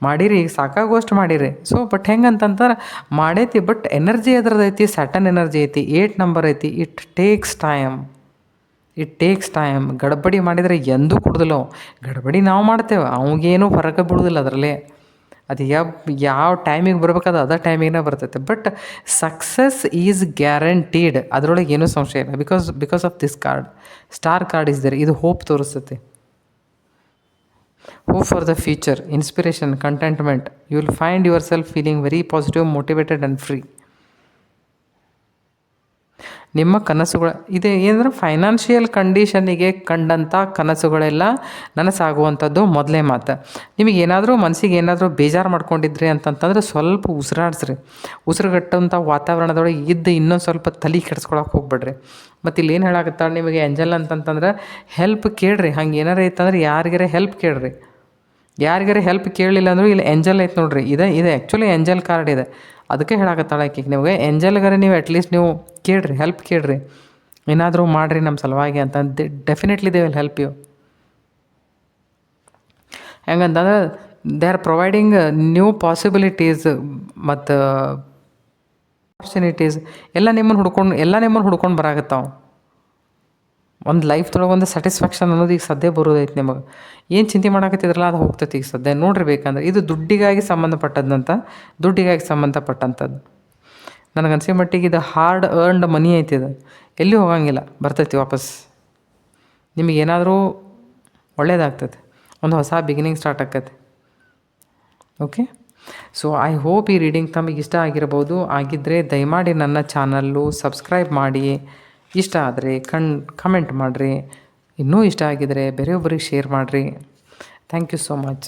ಮಾಡಿರಿ, ಈಗ ಸಾಕಾಗುವಷ್ಟು ಮಾಡಿರಿ. ಸೊ ಬಟ್ ಹೆಂಗೆ ಅಂತಂತಾರೆ, ಮಾಡೈತಿ, ಬಟ್ ಎನರ್ಜಿ ಅದ್ರದ್ದು ಸಟನ್ ಎನರ್ಜಿ ಐತಿ, 8 ನಂಬರ್ ಐತಿ. It takes time. ಗಡಬಡಿ ಮಾಡಿದರೆ ಎಂದೂ ಕೊಡುದಿಲ್ಲ ಅವು. ಗಡಬಡಿ ನಾವು ಮಾಡ್ತೇವೆ, ಅವಾಗೇನೂ ಹೊರಗೆ ಬಿಡುವುದಿಲ್ಲ ಅದರಲ್ಲೇ. ಅದು ಯಾವ ಟೈಮಿಗೆ ಬರ್ಬೇಕಾದ ಅದೇ ಟೈಮಿಗೆ ಬರ್ತೈತೆ. ಬಟ್ ಸಕ್ಸಸ್ ಈಸ್ ಗ್ಯಾರಂಟೀಡ್, ಅದರೊಳಗೆ ಏನೂ ಸಂಶಯ ಇಲ್ಲ. Because of this card, star card is there. ಇದು ಹೋಪ್ ತೋರಿಸ್ತೈತೆ. Hope for the future, inspiration, contentment. You will find yourself feeling very positive, motivated and free. ನಿಮ್ಮ ಕನಸುಗಳ ಇದೆ ಏನಂದ್ರೆ ಫೈನಾನ್ಷಿಯಲ್ ಕಂಡೀಷನಿಗೆ ಕಂಡಂಥ ಕನಸುಗಳೆಲ್ಲ ನನಸಾಗುವಂಥದ್ದು ಮೊದಲೇ ಮಾತು. ನಿಮಗೆ ಏನಾದರೂ ಮನಸ್ಸಿಗೆ ಏನಾದರೂ ಬೇಜಾರು ಮಾಡ್ಕೊಂಡಿದ್ರಿ ಅಂತಂತಂದ್ರೆ ಸ್ವಲ್ಪ ಉಸಿರಾಡಿಸ್ರಿ. ಉಸಿರುಗಟ್ಟಂಥ ವಾತಾವರಣದೊಳಗೆ ಇನ್ನೊಂದು ಸ್ವಲ್ಪ ತಲೆ ಕೆಡ್ಸ್ಕೊಳಕ್ಕೆ ಹೋಗ್ಬೇಡ್ರಿ. ಮತ್ತು ಇಲ್ಲಿ ಏನು ಹೇಳಾಕತ್ತಾಳೆ ನಿಮಗೆ ಏಂಜಲ್ ಅಂತಂತಂದ್ರೆ, ಹೆಲ್ಪ್ ಕೇಳ್ರಿ. ಹಂಗೆ ಏನಾರು ಐತಂದ್ರೆ ಯಾರಿಗಾರ ಹೆಲ್ಪ್ ಕೇಳ್ರಿ. ಯಾರಿಗಾರ ಹೆಲ್ಪ್ ಕೇಳಲಿಲ್ಲ ಅಂದರೂ ಇಲ್ಲಿ ಏಂಜಲ್ ಐತೆ ನೋಡ್ರಿ, ಇದೆ ಆ್ಯಕ್ಚುಲಿ ಏಂಜಲ್ ಕಾರ್ಡ್ ಇದೆ. ಅದಕ್ಕೆ ಹೇಳಾಕತ್ತಾಳೆ ಆಕೆಗೆ, ನಿಮಗೆ ಏಂಜಲ್ಗಾರ ನೀವು ಅಟ್ಲೀಸ್ಟ್ ನೀವು ಕೇಳ್ರಿ, ಹೆಲ್ಪ್ ಕೇಳ್ರಿ, ಏನಾದರೂ ಮಾಡಿರಿ ನಮ್ಮ ಸಲುವಾಗಿ ಅಂತ. Definitely they will help you. ಹೆಂಗಂತಂದ್ರೆ they are providing new possibilities ಮತ್ತು ಆಪರ್ಚುನಿಟೀಸ್ ಎಲ್ಲ ನಿಮ್ಮನ್ನು ಹುಡ್ಕೊಂಡು ಬರಾಕತ್ತಾವೆ. ಒಂದು ಲೈಫ್ದೊಳಗೆ ಒಂದು ಸ್ಯಾಟಿಸ್ಫ್ಯಾಕ್ಷನ್ ಅನ್ನೋದು ಈಗ ಸದ್ಯ ಬರೋದೈತೆ ನಿಮಗೆ. ಏನು ಚಿಂತೆ ಮಾಡಾಕತ್ತಿದ್ರಲ್ಲ ಅದು ಹೋಗ್ತೈತಿ ಈಗ ಸದ್ಯ. ನೋಡ್ರಿ ಬೇಕಂದ್ರೆ ಇದು ದುಡ್ಡಿಗಾಗಿ ಸಂಬಂಧಪಟ್ಟಂಥದ್ದು. ನನಗನ್ಸೋ ಮಟ್ಟಿಗೆ ಇದು ಹಾರ್ಡ್ ಅರ್ನ್ಡ್ ಮನಿ ಐತಿ, ಇದು ಎಲ್ಲಿ ಹೋಗಂಗಿಲ್ಲ, ಬರ್ತೈತಿ ವಾಪಸ್. ನಿಮಗೇನಾದರೂ ಒಳ್ಳೇದಾಗ್ತೈತೆ, ಒಂದು ಹೊಸ ಬಿಗಿನಿಂಗ್ ಸ್ಟಾರ್ಟ್ ಆಕೈತೆ. ಓಕೆ, ಸೊ ಐ ಹೋಪ್ ಈ ರೀಡಿಂಗ್ ತಮಗೆ ಇಷ್ಟ ಆಗಿದ್ದರೆ ದಯಮಾಡಿ ನನ್ನ ಚಾನಲ್ಲು ಸಬ್ಸ್ಕ್ರೈಬ್ ಮಾಡಿ. ಇಷ್ಟ ಆದರೆ ಕಮೆಂಟ್ ಮಾಡಿರಿ. ಇನ್ನೂ ಇಷ್ಟ ಆಗಿದರೆ ಬೇರೆಯೊಬ್ಬರಿಗೆ ಶೇರ್ ಮಾಡಿರಿ. Thank you so much.